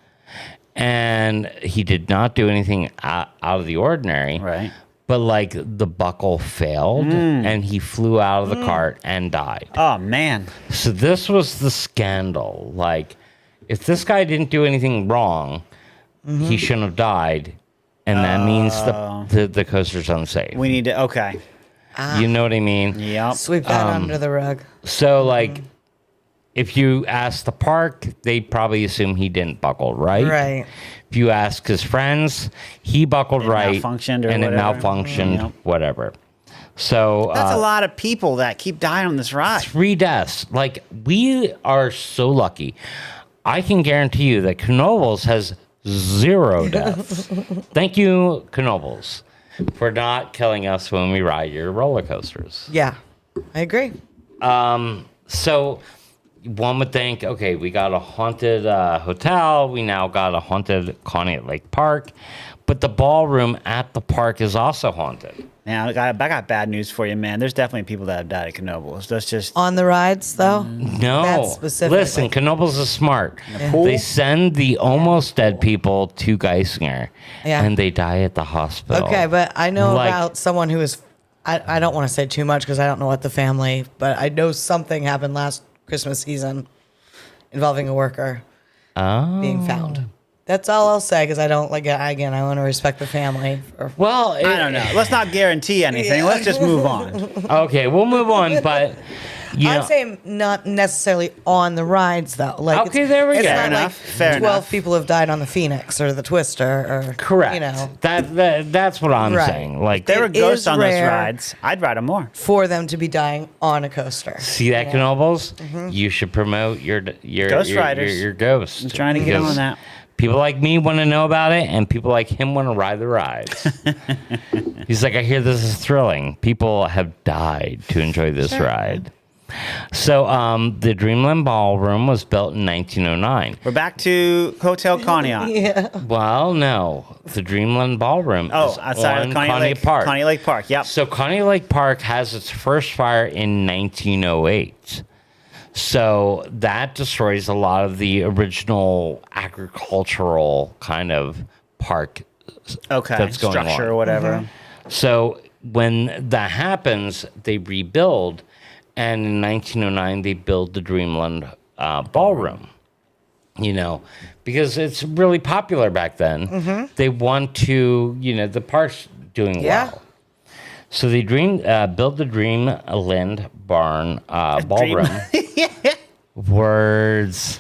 and he did not do anything out of the ordinary. Right. But like the buckle failed and he flew out of the cart and died. Oh, man. So this was the scandal. Like, if this guy didn't do anything wrong, he shouldn't have died. And that means the coaster's unsafe. We need to... Okay. You know what I mean? Yep. Sweep that under the rug. So, like, if you ask the park, they probably assume he didn't buckle, right? Right. If you ask his friends, he buckled right. Malfunctioned or and whatever. it malfunctioned, Yep. whatever. So, That's a lot of people that keep dying on this ride. 3 deaths. Like, we are so lucky. I can guarantee you that Knoebels has 0 deaths. Thank you, Knoebels, for not killing us when we ride your roller coasters. Yeah. I agree. So one would think, okay, we got a haunted hotel. We now got a haunted Conneaut Lake Park. But the ballroom at the park is also haunted. Now, I got bad news for you, man. There's definitely people that have died at Knoebels. That's just... On the rides, though? No. That's specifically. Listen, Knoebels is smart. pool? They send the almost dead people to Geisinger. Yeah. And they die at the hospital. Okay, but I know Like- about someone who is... I don't want to say too much because I don't know what the family... But I know something happened last Christmas season involving a worker being found. That's all I'll say because I don't like. Again, I want to respect the family. Well, I don't know. Let's not guarantee anything. Let's just move on. Okay, we'll move on, but you know, I'm saying not necessarily on the rides though. Like Okay, there we it's go. not Fair enough, like fair 12 enough. people have died on the Phoenix or the Twister or correct. You know, That's what I'm Right. saying. Like, If there were It ghosts is on those rare. rides, I'd ride them more. for them to be dying on a coaster. see that, Knoebels? You should promote your Ghost riders. your ghost. I'm trying to get Because on that. People like me want to know about it, and people like him want to ride the rides. He's like, I hear this is thrilling. People have died to enjoy this ride. So, the Dreamland Ballroom was built in 1909. We're back to Hotel Conneaut. Yeah. Well, no, the Dreamland Ballroom Oh, is outside on of Conneaut Lake Park. Conneaut Lake Park. Yep. So Conneaut Lake Park has its first fire in 1908. So that destroys a lot of the original agricultural kind of park Okay. that's going Structure on. or whatever. So when that happens, they rebuild, and in 1909 they build the Dreamland Ballroom. You know, because it's really popular back then. They want to, the park's doing Yeah. well. So they build the Dreamland Ballroom. Words.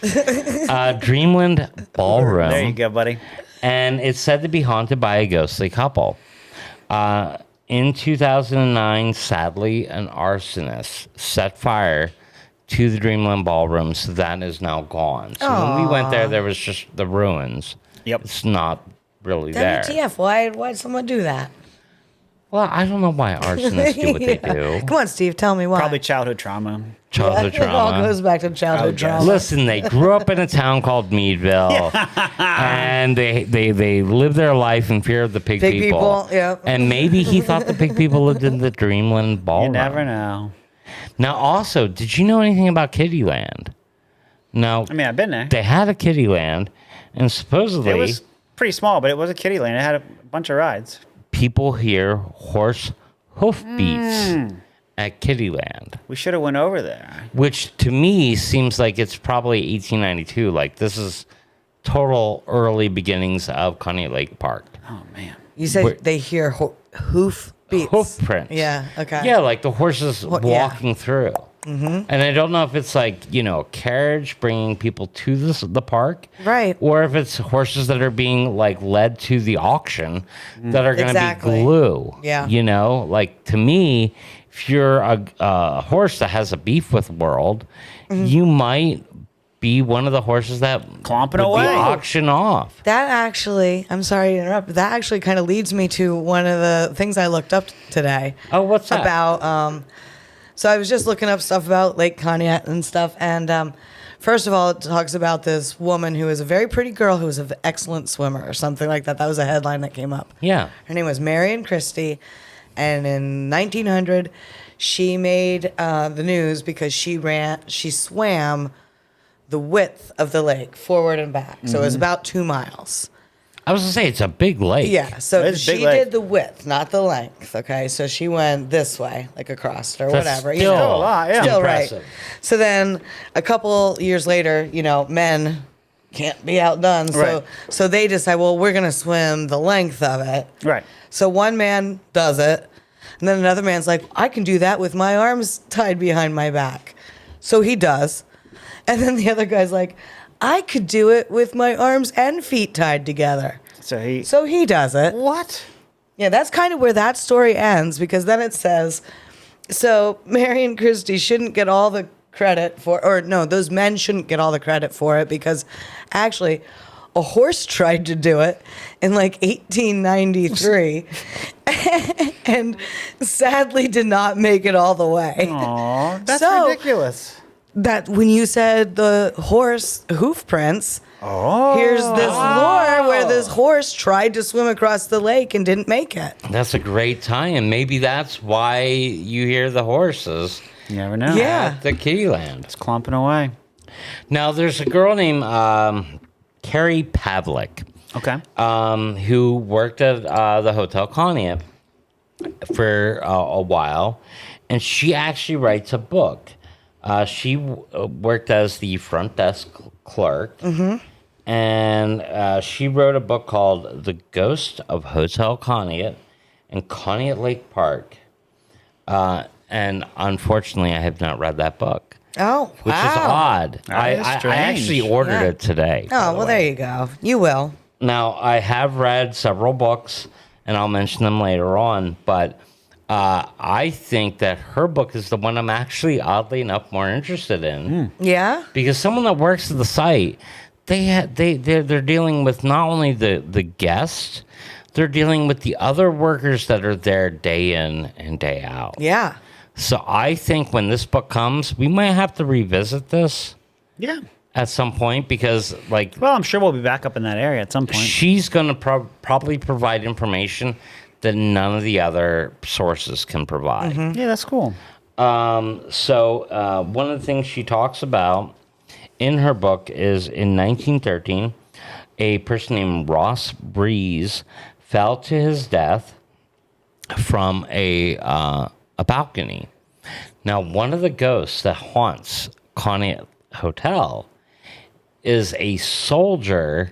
Dreamland Ballroom. There you go, buddy. And it's said to be haunted by a ghostly couple. In 2009, sadly, an arsonist set fire to the Dreamland Ballroom, so that is now gone. So when we went there was just the ruins. Yep. It's not really there. WTF? Why'd someone do that? Well, I don't know why arsonists do what they do. Come on, Steve, tell me why. Probably childhood trauma. Childhood It all trauma. goes back to childhood guess. trauma. Listen, they grew up in a town called Meadville, and they lived their life in fear of the pig Pig people, yeah. And maybe he thought the pig people lived in the Dreamland Ballroom. You never know. Now, also, did you know anything about Kittyland? No, I mean, I've been there. they had a Kittyland, and supposedly It was pretty small, but it was a kiddie land. It had a bunch of rides. people hear horse hoofbeats at Kittyland, We should have went over there. which to me seems like it's probably 1892. Like, this is total early beginnings of Conneaut Lake Park. Oh, man. You say Where- they hear hoof beats. Hoof prints. Yeah, okay. Yeah, like the horses walking through. Mm-hmm. And I don't know if it's like, a carriage bringing people to the park. Right. Or if it's horses that are being like led to the auction that are going to be glue. Yeah. Like to me, if you're a horse that has a beef with World, you might be one of the horses that clomping would away, be auctioned off. That actually, I'm sorry to interrupt, but that actually kind of leads me to one of the things I looked up today. Oh, what's that? About, so I was just looking up stuff about Lake Conneaut and stuff. And first of all, it talks about this woman who is a very pretty girl who was an excellent swimmer or something like that. That was a headline that came up. Yeah. Her name was Marion Christie. And in 1900, she made the news because she swam the width of the lake forward and back. So it was about 2 miles. I was going to say, it's a big lake. Yeah, so It's a she big lake. did the width, not the length, okay? So she went this way, like across or That's whatever. still a lot, yeah. Still impressive. right. So then a couple years later, men can't be outdone. Right. So they decide, well, we're going to swim the length of it. Right. So one man does it, and then another man's like, I can do that with my arms tied behind my back. So he does. And then the other guy's like, I could do it with my arms and feet tied together. So he. So he does it. What? Yeah, that's kind of where that story ends, because then it says, so Marion Christie shouldn't get all the credit those men shouldn't get all the credit for it, because actually a horse tried to do it in like 1893 and sadly did not make it all the way. Aw, that's So- ridiculous. That when you said the horse hoof prints, Oh. here's this lore where this horse tried to swim across the lake and didn't make it. That's a great tie-in. Maybe that's why you hear the horses You never know. Yeah. at the Kittyland. It's clomping away. Now, there's a girl named Carrie Pavlik Okay. who worked at the Hotel Conneaut for a while, and she actually writes a book. She worked as the front desk clerk, and she wrote a book called The Ghost of Hotel Conneaut and Conneaut Lake Park. And unfortunately, I have not read that book, Oh, which is odd. That is I strange. actually ordered Yeah. it today. by Oh, the well, way. there you go. You will. Now, I have read several books, and I'll mention them later on, but I think that her book is the one I'm actually, oddly enough, more interested in. Yeah? Because someone that works at the site, they're dealing with not only the guests, they're dealing with the other workers that are there day in and day out. Yeah. So I think when this book comes, we might have to revisit this Yeah. at some point, because like Well, I'm sure we'll be back up in that area at some point. she's going to probably provide information that none of the other sources can provide. Yeah, that's cool. So one of the things she talks about in her book is in 1913, a person named Ross Breeze fell to his death from a balcony. Now, one of the ghosts that haunts Conneaut Hotel is a soldier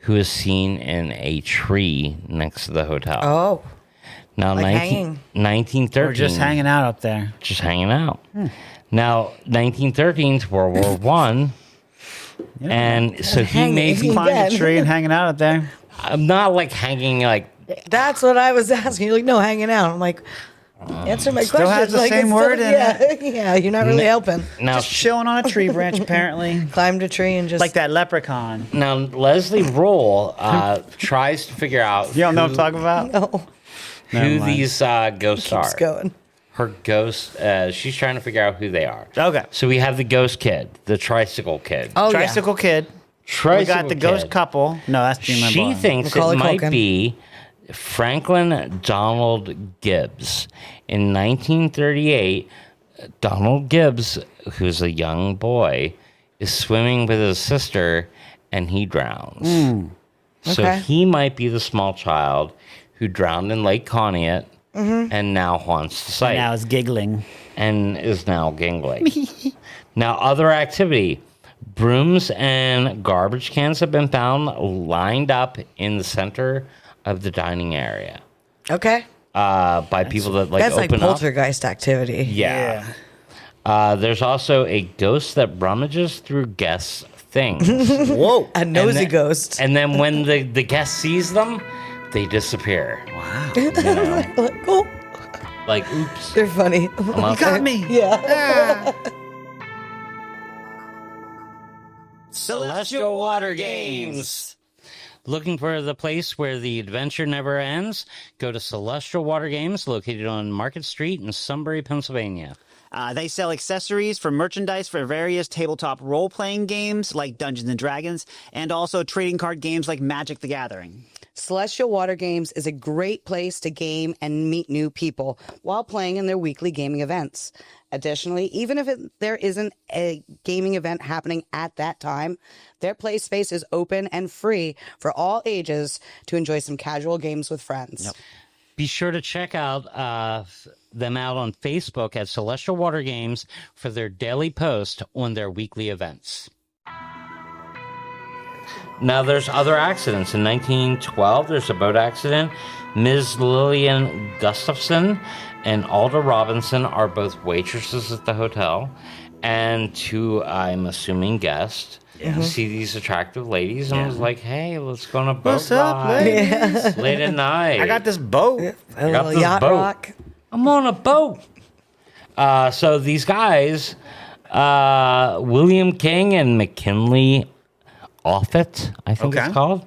who is seen in a tree next to the hotel. Oh. Now, like hanging. 1913. We're just hanging out up there. Just hanging out. Now, 1913 is World War One, and so he Hanging. may be. Climbing a tree and hanging out up there. I'm not like hanging like. That's what I was asking. You're like, no, hanging out. I'm like, answer my Still question. has the Like, same it's word in yeah, you're not really helping. Now, Just chilling on a tree branch, apparently. Climbed a tree and just Like that leprechaun. now Leslie Roll tries to figure out You don't know what I'm talking about? No, who Never mind. these ghosts keeps are. going. Her ghosts. She's trying to figure out who they are. Okay. So we have the ghost kid, the tricycle kid. Oh, Tricycle Kid. Tricycle We got the ghost kid. couple. No, that's Dreamland She Ballroom. thinks Macaulay it might Culkin. be Franklin Donald Gibbs. In 1938, Donald Gibbs, who's a young boy, is swimming with his sister and he drowns. So Okay. he might be the small child who drowned in Lake Conneaut and now haunts the site Now it's giggling. and is now gingling. Now, other activity. Brooms and garbage cans have been found lined up in the center of the dining area. Okay. by people that like That's like open up. poltergeist activity. Yeah. There's also a ghost that rummages through guests' things. Whoa. A nosy ghost. And then when the guest sees them, they disappear. Wow. You know, Like, oh, like, oops. they're funny. I'm You got me. Yeah. Celestial Water Games. Looking for the place where the adventure never ends? Go to Celestial Water Games, located on Market Street in Sunbury, Pennsylvania. They sell accessories for merchandise for various tabletop role-playing games like Dungeons & Dragons, and also trading card games like Magic the Gathering. Celestial Water Games is a great place to game and meet new people while playing in their weekly gaming events. Additionally, even if there isn't a gaming event happening at that time, their play space is open and free for all ages to enjoy some casual games with friends. Yep. Be sure to check out them out on Facebook at Celestial Water Games for their daily post on their weekly events. Now, there's other accidents. In 1912, there's a boat accident. Ms. Lillian Gustafson and Alda Robinson are both waitresses at the hotel, and two, I'm assuming, guests. See these attractive ladies, and I was like, "Hey, let's go on a boat What's up, ride ladies? late at night." I got this boat. A I got little this yacht boat. rock. I'm on a boat. So these guys, William King and McKinley Offutt, I think Okay. it's called,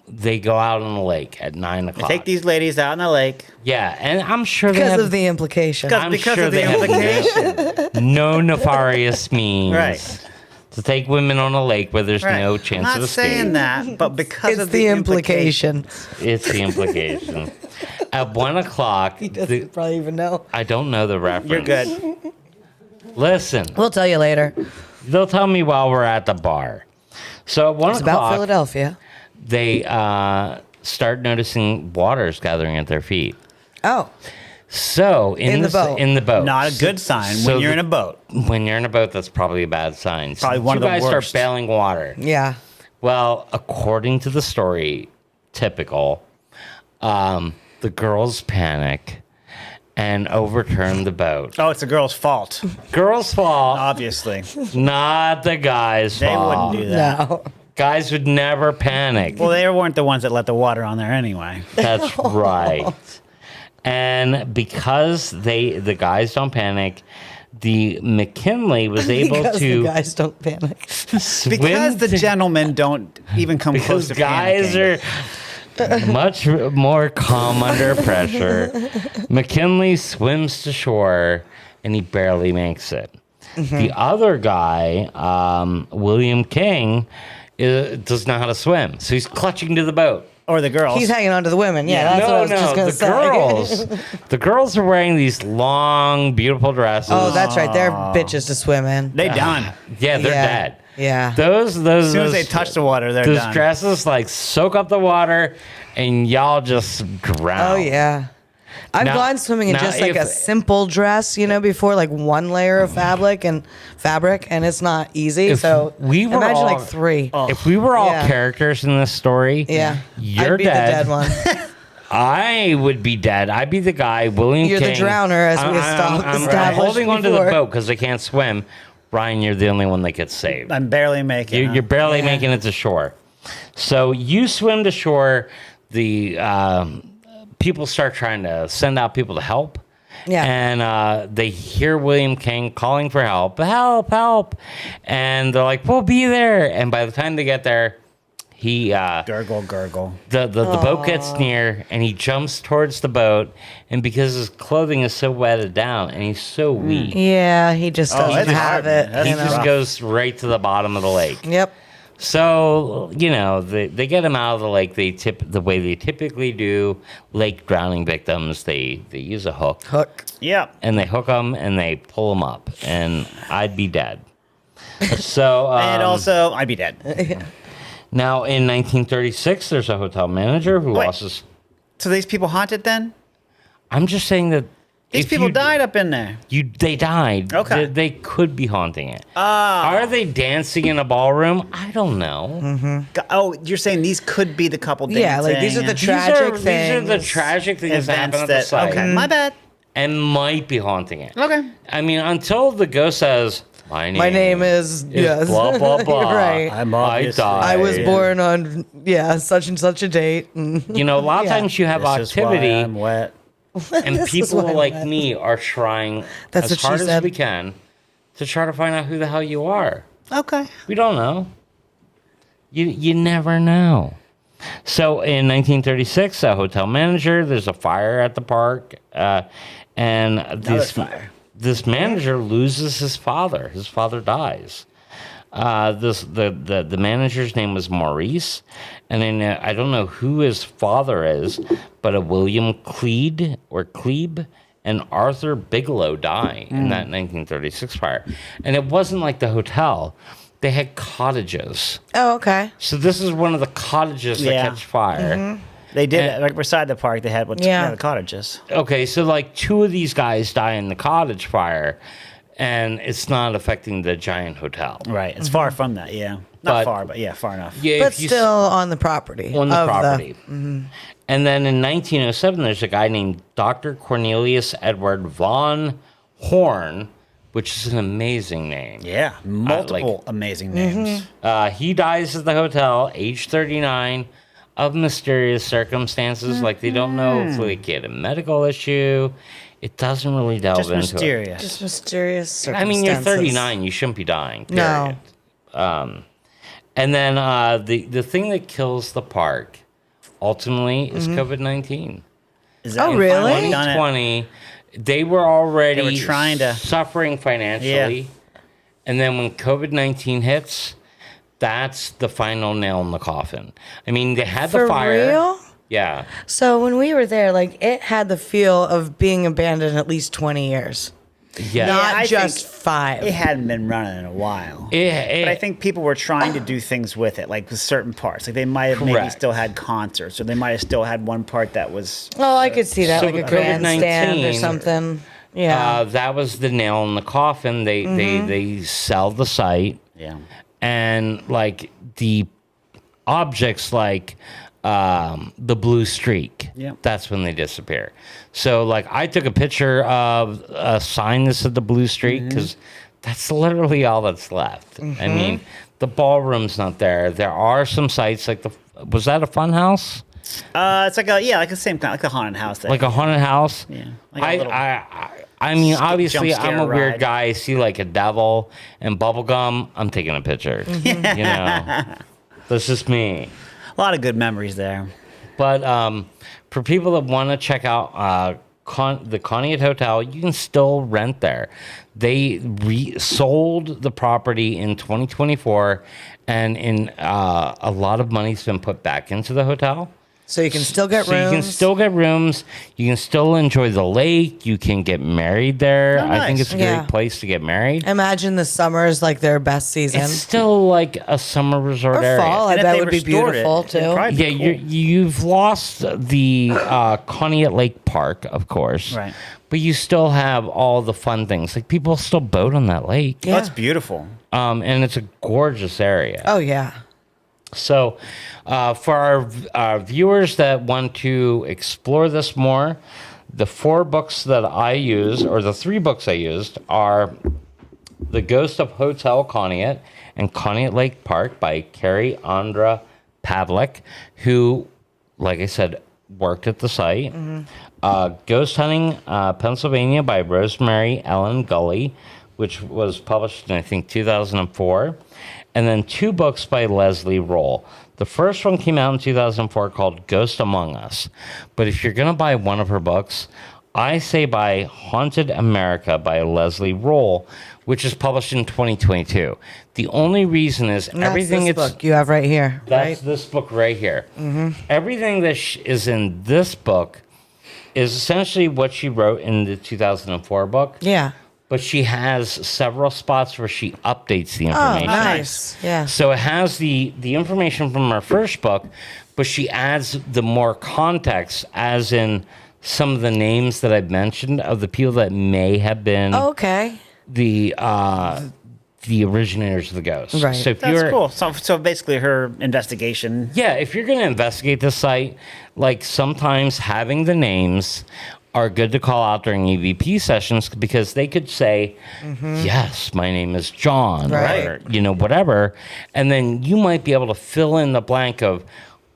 they go out on the lake at 9 o'clock. Take these ladies out in the lake. Yeah, and I'm sure they Because have, of the implication. Because of the have implication. no nefarious means Right. to take women on a lake where there's Right. no chance I'm of not escape. saying that, but because It's of the implication. It's the implication. At 1 o'clock, He doesn't probably even know. I don't know the reference. You're good. Listen, We'll tell you later. they'll tell me while we're at the bar. So at 1 It's about o'clock, Philadelphia. they start noticing waters gathering at their feet. Oh, So In the boat. in the boat, Not a good sign So when you're the- in a boat. When you're in a boat, that's probably a bad sign. Probably one you of the guys worst. start bailing water. yeah. Well, according to the story, typical, the girls panic and overturn the boat. Oh, it's the girl's fault. Girls' fault, Obviously. not the guy's They fault. wouldn't do that. No. Guys would never panic. Well, they weren't the ones that let the water on there anyway. That's right. And because the guys don't panic, the McKinley was able Because to the guys don't panic. swim Because the to- gentlemen don't even come close because to guys panicking. are much more calm under pressure. McKinley swims to shore and he barely makes it. The other guy, William King, does not know how to swim, so he's clutching to the boat. Or the girls. He's hanging on to the women. Yeah, that's what I was just going to say. The girls are wearing these long, beautiful dresses. Oh, that's right. They're bitches to swim in. They done. yeah, they're Yeah. dead. Yeah. Those As soon as they touch the water, they're those done. dresses like soak up the water, and y'all just drown. Oh, yeah. I've Now- gone swimming in now just like if- a simple dress, before, like one layer of fabric, and it's not easy. If So we were imagine all- like three. If we were all Yeah. characters in this story, Yeah. you're I'd be dead. the dead one. I would be dead. I'd be the guy, William You're the King. drowner, as we I'm established holding onto the before. boat because I can't swim. Ryan, you're the only one that gets saved. I'm barely making it. You're barely Yeah. making it to shore. So you swim to shore. The people start trying to send out people to help. Yeah. And they hear William King calling for help. Help, help. And they're like, we'll be there. And by the time they get there, he Gurgle, gurgle. the boat gets near and he jumps towards the boat. And because his clothing is so wetted down and he's so weak, Yeah, he just doesn't it's have hard, man. it. That's he you know. just rough. goes right to the bottom of the lake. Yep. So, they get him out of the lake. The way they typically do lake drowning victims. They use a hook Hook. Yep. and they hook them and they pull them up. And I'd be dead. So, And also, I'd be dead. now in 1936, there's a hotel manager who Wait. lost his. So these people haunted then? I'm just saying that These people died up in there. They died. Okay. They could be haunting it. Are they dancing in a ballroom? I don't know. Mm-hmm. Oh, you're saying these could be the couple dancing? Yeah, like these are the tragic things. These are the tragic things that happen at the site. Okay, my bad. And might be haunting it. Okay. I mean, until the ghost says, my name is yes. blah, blah, blah. Right. I died. I was born on, such and such a date. You know, a lot of times you have activity. I'm wet. And people like me are trying That's as hard as we can to try to find out who the hell you are. Okay. We don't know. You never know. So in 1936, a hotel manager, there's a fire at the park, and this manager loses his father. His father dies. The manager's name was Maurice, and then I don't know who his father is, but a William Klebe and Arthur Bigelow die in that 1936 fire. And it wasn't like the hotel. They had cottages. Oh, okay. So this is one of the cottages that catch fire. Mm-hmm. They did, like beside the park, they had the cottages. Okay, so like 2 of these guys die in the cottage fire, and it's not affecting the giant hotel. Right. It's far from that, yeah. Not far, but far enough. Yeah, but still on the property. On the property. And then in 1907, there's a guy named Dr. Cornelius Edward von Horn, which is an amazing name. Yeah, multiple amazing names. He dies at the hotel, age 39, of mysterious circumstances. Like, they don't know if he had a medical issue. It doesn't really delve into mysterious. it. Just mysterious circumstances. I mean, you're 39. You shouldn't be dying, period. No. And then the thing that kills the park, ultimately, is COVID-19. Is that really? 2020, they were already trying to suffering financially. Yeah. And then when COVID-19 hits, that's the final nail in the coffin. I mean, they had the fire. For real? Yeah. So when we were there, like, it had the feel of being abandoned at least 20 years. Yeah. Not just 5. It hadn't been running in a while. But I think people were trying to do things with it, like with certain parts. Like they might have maybe still had concerts, or they might have still had one part that was. Oh, I could see that, So like a with grandstand or COVID-19, something. Yeah. that was the nail in the coffin. They sell the site. Yeah. And like the objects like the blue streak, that's when they disappear. So like I took a picture of a sign that said the blue streak because that's literally all that's left. I mean, the ballroom's not there. There are some sites like was that a fun house? It's like like the same kind, like a haunted house thing. Like a haunted house? Yeah. Like I mean, obviously, I'm a weird ride. guy. I see like a devil and bubblegum. I'm taking a picture. You know, that's just me. A lot of good memories there. But for people that want to check out the Conneaut Hotel, you can still rent there. They sold the property in 2024, and a lot of money's been put back into the hotel. So you can still get rooms. So you can still get rooms. You can still enjoy the lake. You can get married there. Oh, nice. I think it's a great place to get married. Imagine the summer is like their best season. It's still like a summer resort or area. fall. I bet would be beautiful too. Yeah, cool. You've lost the Conneaut Lake Park, of course. Right. But you still have all the fun things. Like people still boat on that lake. Yeah. That's beautiful. And it's a gorgeous area. Oh, yeah. So, for our viewers that want to explore this more, the 4 books that I use, or the 3 books I used, are The Ghost of Hotel Conneaut and Conneaut Lake Park by Carrie Andra Pavlik, who, like I said, worked at the site. Ghost Hunting Pennsylvania by Rosemary Ellen Gully, which was published in, I think, 2004. And then 2 books by Leslie Roll. The first one came out in 2004 called Ghost Among Us. But if you're going to buy one of her books, I say buy Haunted America by Leslie Roll, which is published in 2022. The only reason is everything this book you have right here. That's this book right here. Everything that is in this book is essentially what she wrote in the 2004 book. Yeah. But she has several spots where she updates the information. Oh, nice. Yeah. So it has the information from her first book, but she adds the more context, as in some of the names that I've mentioned of the people that may have been the originators of the ghost. Right. So if That's cool. So basically her investigation. Yeah, if you're going to investigate the site, like sometimes having the names are good to call out during EVP sessions because they could say, yes, my name is John, or, whatever. And then you might be able to fill in the blank of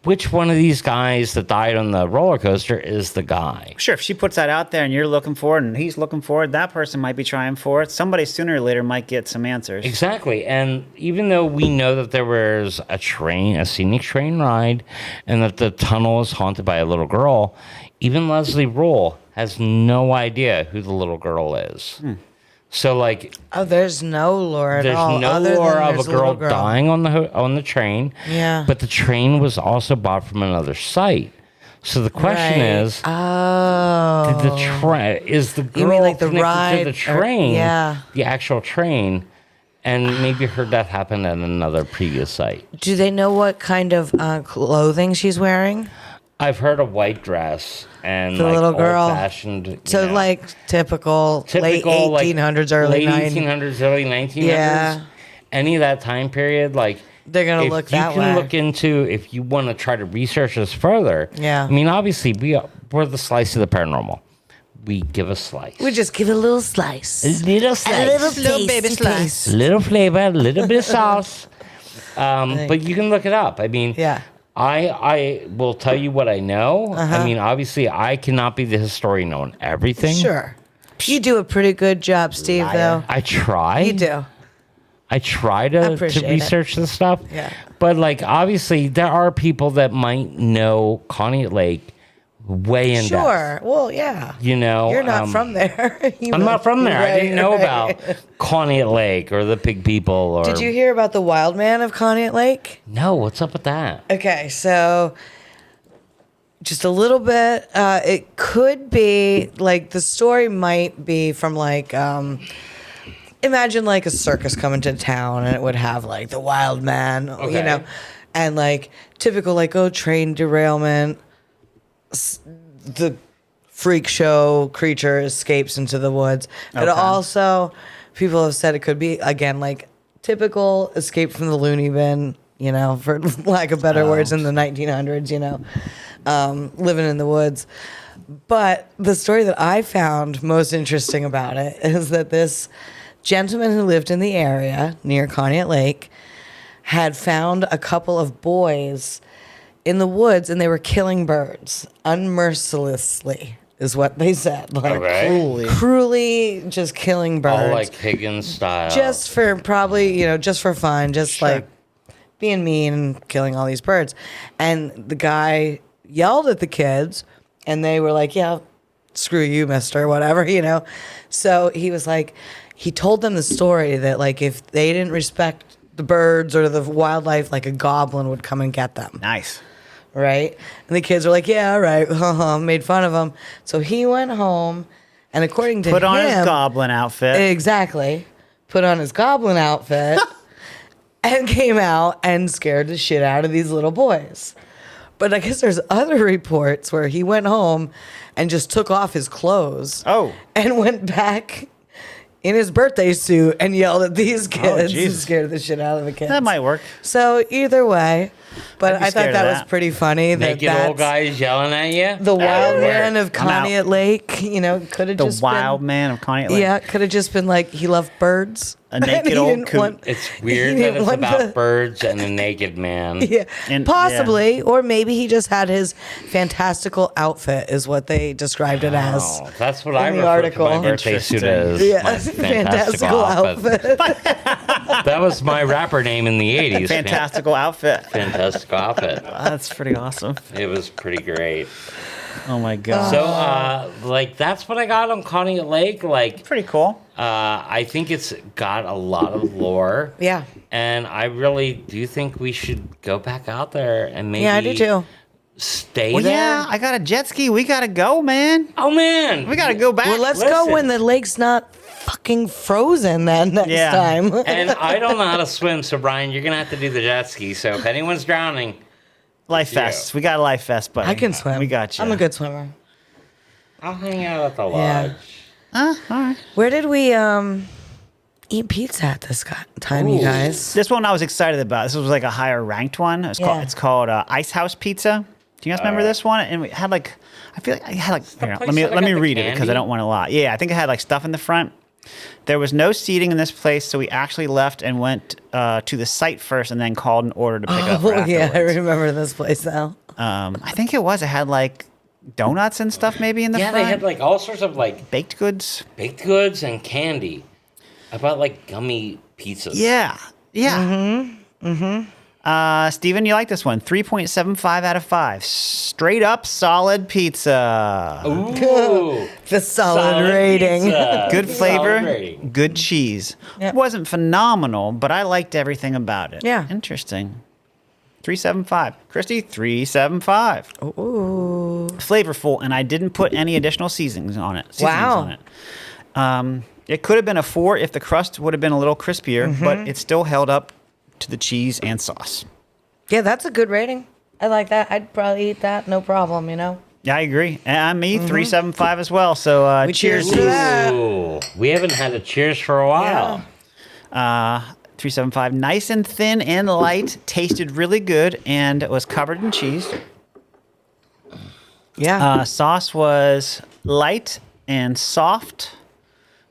which one of these guys that died on the roller coaster is the guy. Sure, if she puts that out there and you're looking for it and he's looking for it, that person might be trying for it. Somebody sooner or later might get some answers. Exactly. And even though we know that there was a scenic train ride, and that the tunnel is haunted by a little girl, even Leslie Rule has no idea who the little girl is. So, like... Oh, there's no lore at all. There's no lore of a girl dying on the train. Yeah. But the train was also bought from another site. So the question is... Oh. Is the girl you mean like the connected ride, to the train, yeah. the actual train, and maybe her death happened at another previous site? Do they know what kind of clothing she's wearing? I've heard a white dress and the like little girl. Old-fashioned, So like typical late 1800s, early 1800s, early 1900s. Yeah. Any of that time period, like they're gonna look that way. You can look into if you want to try to research this further. Yeah. I mean, obviously we're the slice of the paranormal. We give a slice. We just give a little slice. A little slice. Little baby slice. Little flavor, a little bit of sauce. But you can look it up. I mean, I will tell you what I know. I mean, obviously, I cannot be the historian on everything. Sure. You do a pretty good job, Steve, though. I try. You do. I try to research this stuff. Yeah. But, like, obviously, there are people that might know Conneaut Lake way in depth. Sure. Well, yeah. You know, you're not from there. I'm not from there. I didn't know about Conneaut Lake or the Pig People. Or Did you hear about the wild man of Conneaut Lake? No. What's up with that? Okay, so just a little bit. It could be like the story might be from like imagine like a circus coming to town and it would have like the wild man, you know, and like typical like train derailment. The freak show creature escapes into the woods. But also, people have said it could be, again, like typical escape from the loony bin, you know, for lack of better words, in the 1900s, you know, living in the woods. But the story that I found most interesting about it is that this gentleman who lived in the area near Conneaut Lake had found a couple of boys in the woods, and they were killing birds unmercilessly, is what they said. Like, cruelly just killing birds. All like Higgins style. Just for probably, you know, just for fun, just like being mean and killing all these birds. And the guy yelled at the kids, and they were like, yeah, screw you, mister, whatever, you know. So he was like, he told them the story that, like, if they didn't respect the birds or the wildlife, like a goblin would come and get them. Nice. Right? And the kids were like, yeah, all right, made fun of him. So he went home, and according to him... Put on his goblin outfit. Exactly. Put on his goblin outfit and came out and scared the shit out of these little boys. But I guess there's other reports where he went home and just took off his clothes. And went back in his birthday suit and yelled at these kids and scared the shit out of the kids. That might work. So either way... But I thought that was pretty funny. Naked old guys yelling at you. The wild man of Conneaut Lake, you know, could have just been... The wild man of Conneaut Lake. Yeah, could have just been like, he loved birds. A naked old coot. It's weird that it's about birds and a naked man. Yeah, possibly. Yeah. Or maybe he just had his fantastical outfit is what they described it as. That's what I refer to my birthday suit as. Yeah, my fantastical outfit. That was my rapper name in the 80s. Fantastical outfit. Fantastical outfit. That's pretty awesome. It was pretty great. Oh my god. So, like, that's what I got on Conneaut Lake. Like, pretty cool. I think it's got a lot of lore. Yeah. And I really do think we should go back out there and maybe. Yeah, I do too. Stay there. Yeah, I got a jet ski. We gotta go, man. Oh man, we gotta go back. Well, let's go when the lake's not fucking frozen. Then next time. And I don't know how to swim, so Brian, you're gonna have to do the jet ski. So if anyone's drowning. Life vest. We got a life vest, buddy. I can swim. We got you. I'm a good swimmer. I'll hang out at the lodge. Yeah. All right. Where did we eat pizza at this time, you guys? This one I was excited about. This was like a higher ranked one. It's called Ice House Pizza. Do you guys remember this one? And we had like, I feel like I had like. Here, let me read it because I don't want to lie. Yeah, I think it had like stuff in the front. There was no seating in this place, so we actually left and went to the site first, and then called an order to pick up. Yeah, I remember this place now. I think it had like donuts and stuff maybe in the front. Yeah, they had like all sorts of like baked goods and candy. I bought like gummy pizzas. Yeah. Steven, you like this one. 3.75 out of 5. Straight up solid pizza. Ooh. The solid rating. Good flavor, good cheese. Yep. Wasn't phenomenal, but I liked everything about it. Yeah. Interesting. 3.75. Christy, 3.75. Ooh. Flavorful, and I didn't put any additional seasonings on it. Wow. It could have been a 4 if the crust would have been a little crispier, Mm-hmm. but it still held up to the cheese and sauce. Yeah, that's a good rating. I like that. I'd probably eat that, no problem, Yeah, I agree. And me, 3.75 as well. So cheers to that. Ooh, we haven't had a cheers for a while. 3.75. Nice and thin and light. Tasted really good and was covered in cheese. Yeah. Sauce was light and soft.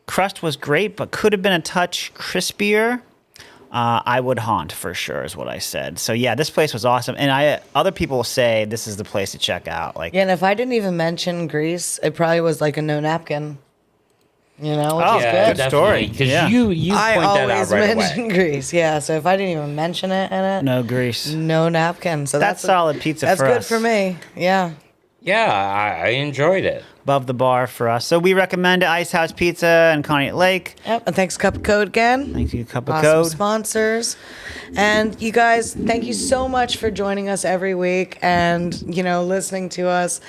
Crust was great, but could have been a touch crispier. I would haunt for sure, is what I said. So yeah, this place was awesome, and other people say this is the place to check out. Like, and if I didn't even mention Greece, it probably was like a no napkin. Which is good. Good story. Because Yeah. you point that out always right mention away. Greece. Yeah, so if I didn't even mention it in it, No grease. no napkin. So That's solid pizza That's for good us. for me. Yeah. Yeah, I enjoyed it. Above the bar for us. So we recommend Ice House Pizza and Conneaut Lake. Yep. And thanks, Cup of Code again. Thank you, Cup of Awesome Code. sponsors. And you guys, thank you so much for joining us every week and, listening to us.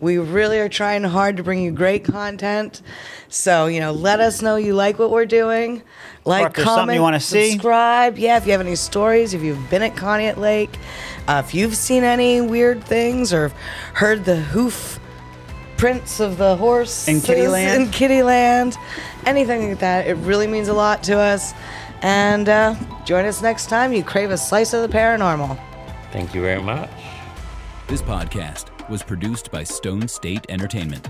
We really are trying hard to bring you great content. So, let us know you like what we're doing. Like, Or if there's something comment, you wanna see. subscribe. Yeah, if you have any stories, if you've been at Conneaut Lake, if you've seen any weird things or heard the hoof prints of the horse In Kittyland, anything like that, it really means a lot to us. And join us next time you crave a slice of the paranormal. Thank you very much. This podcast was produced by Stone State Entertainment.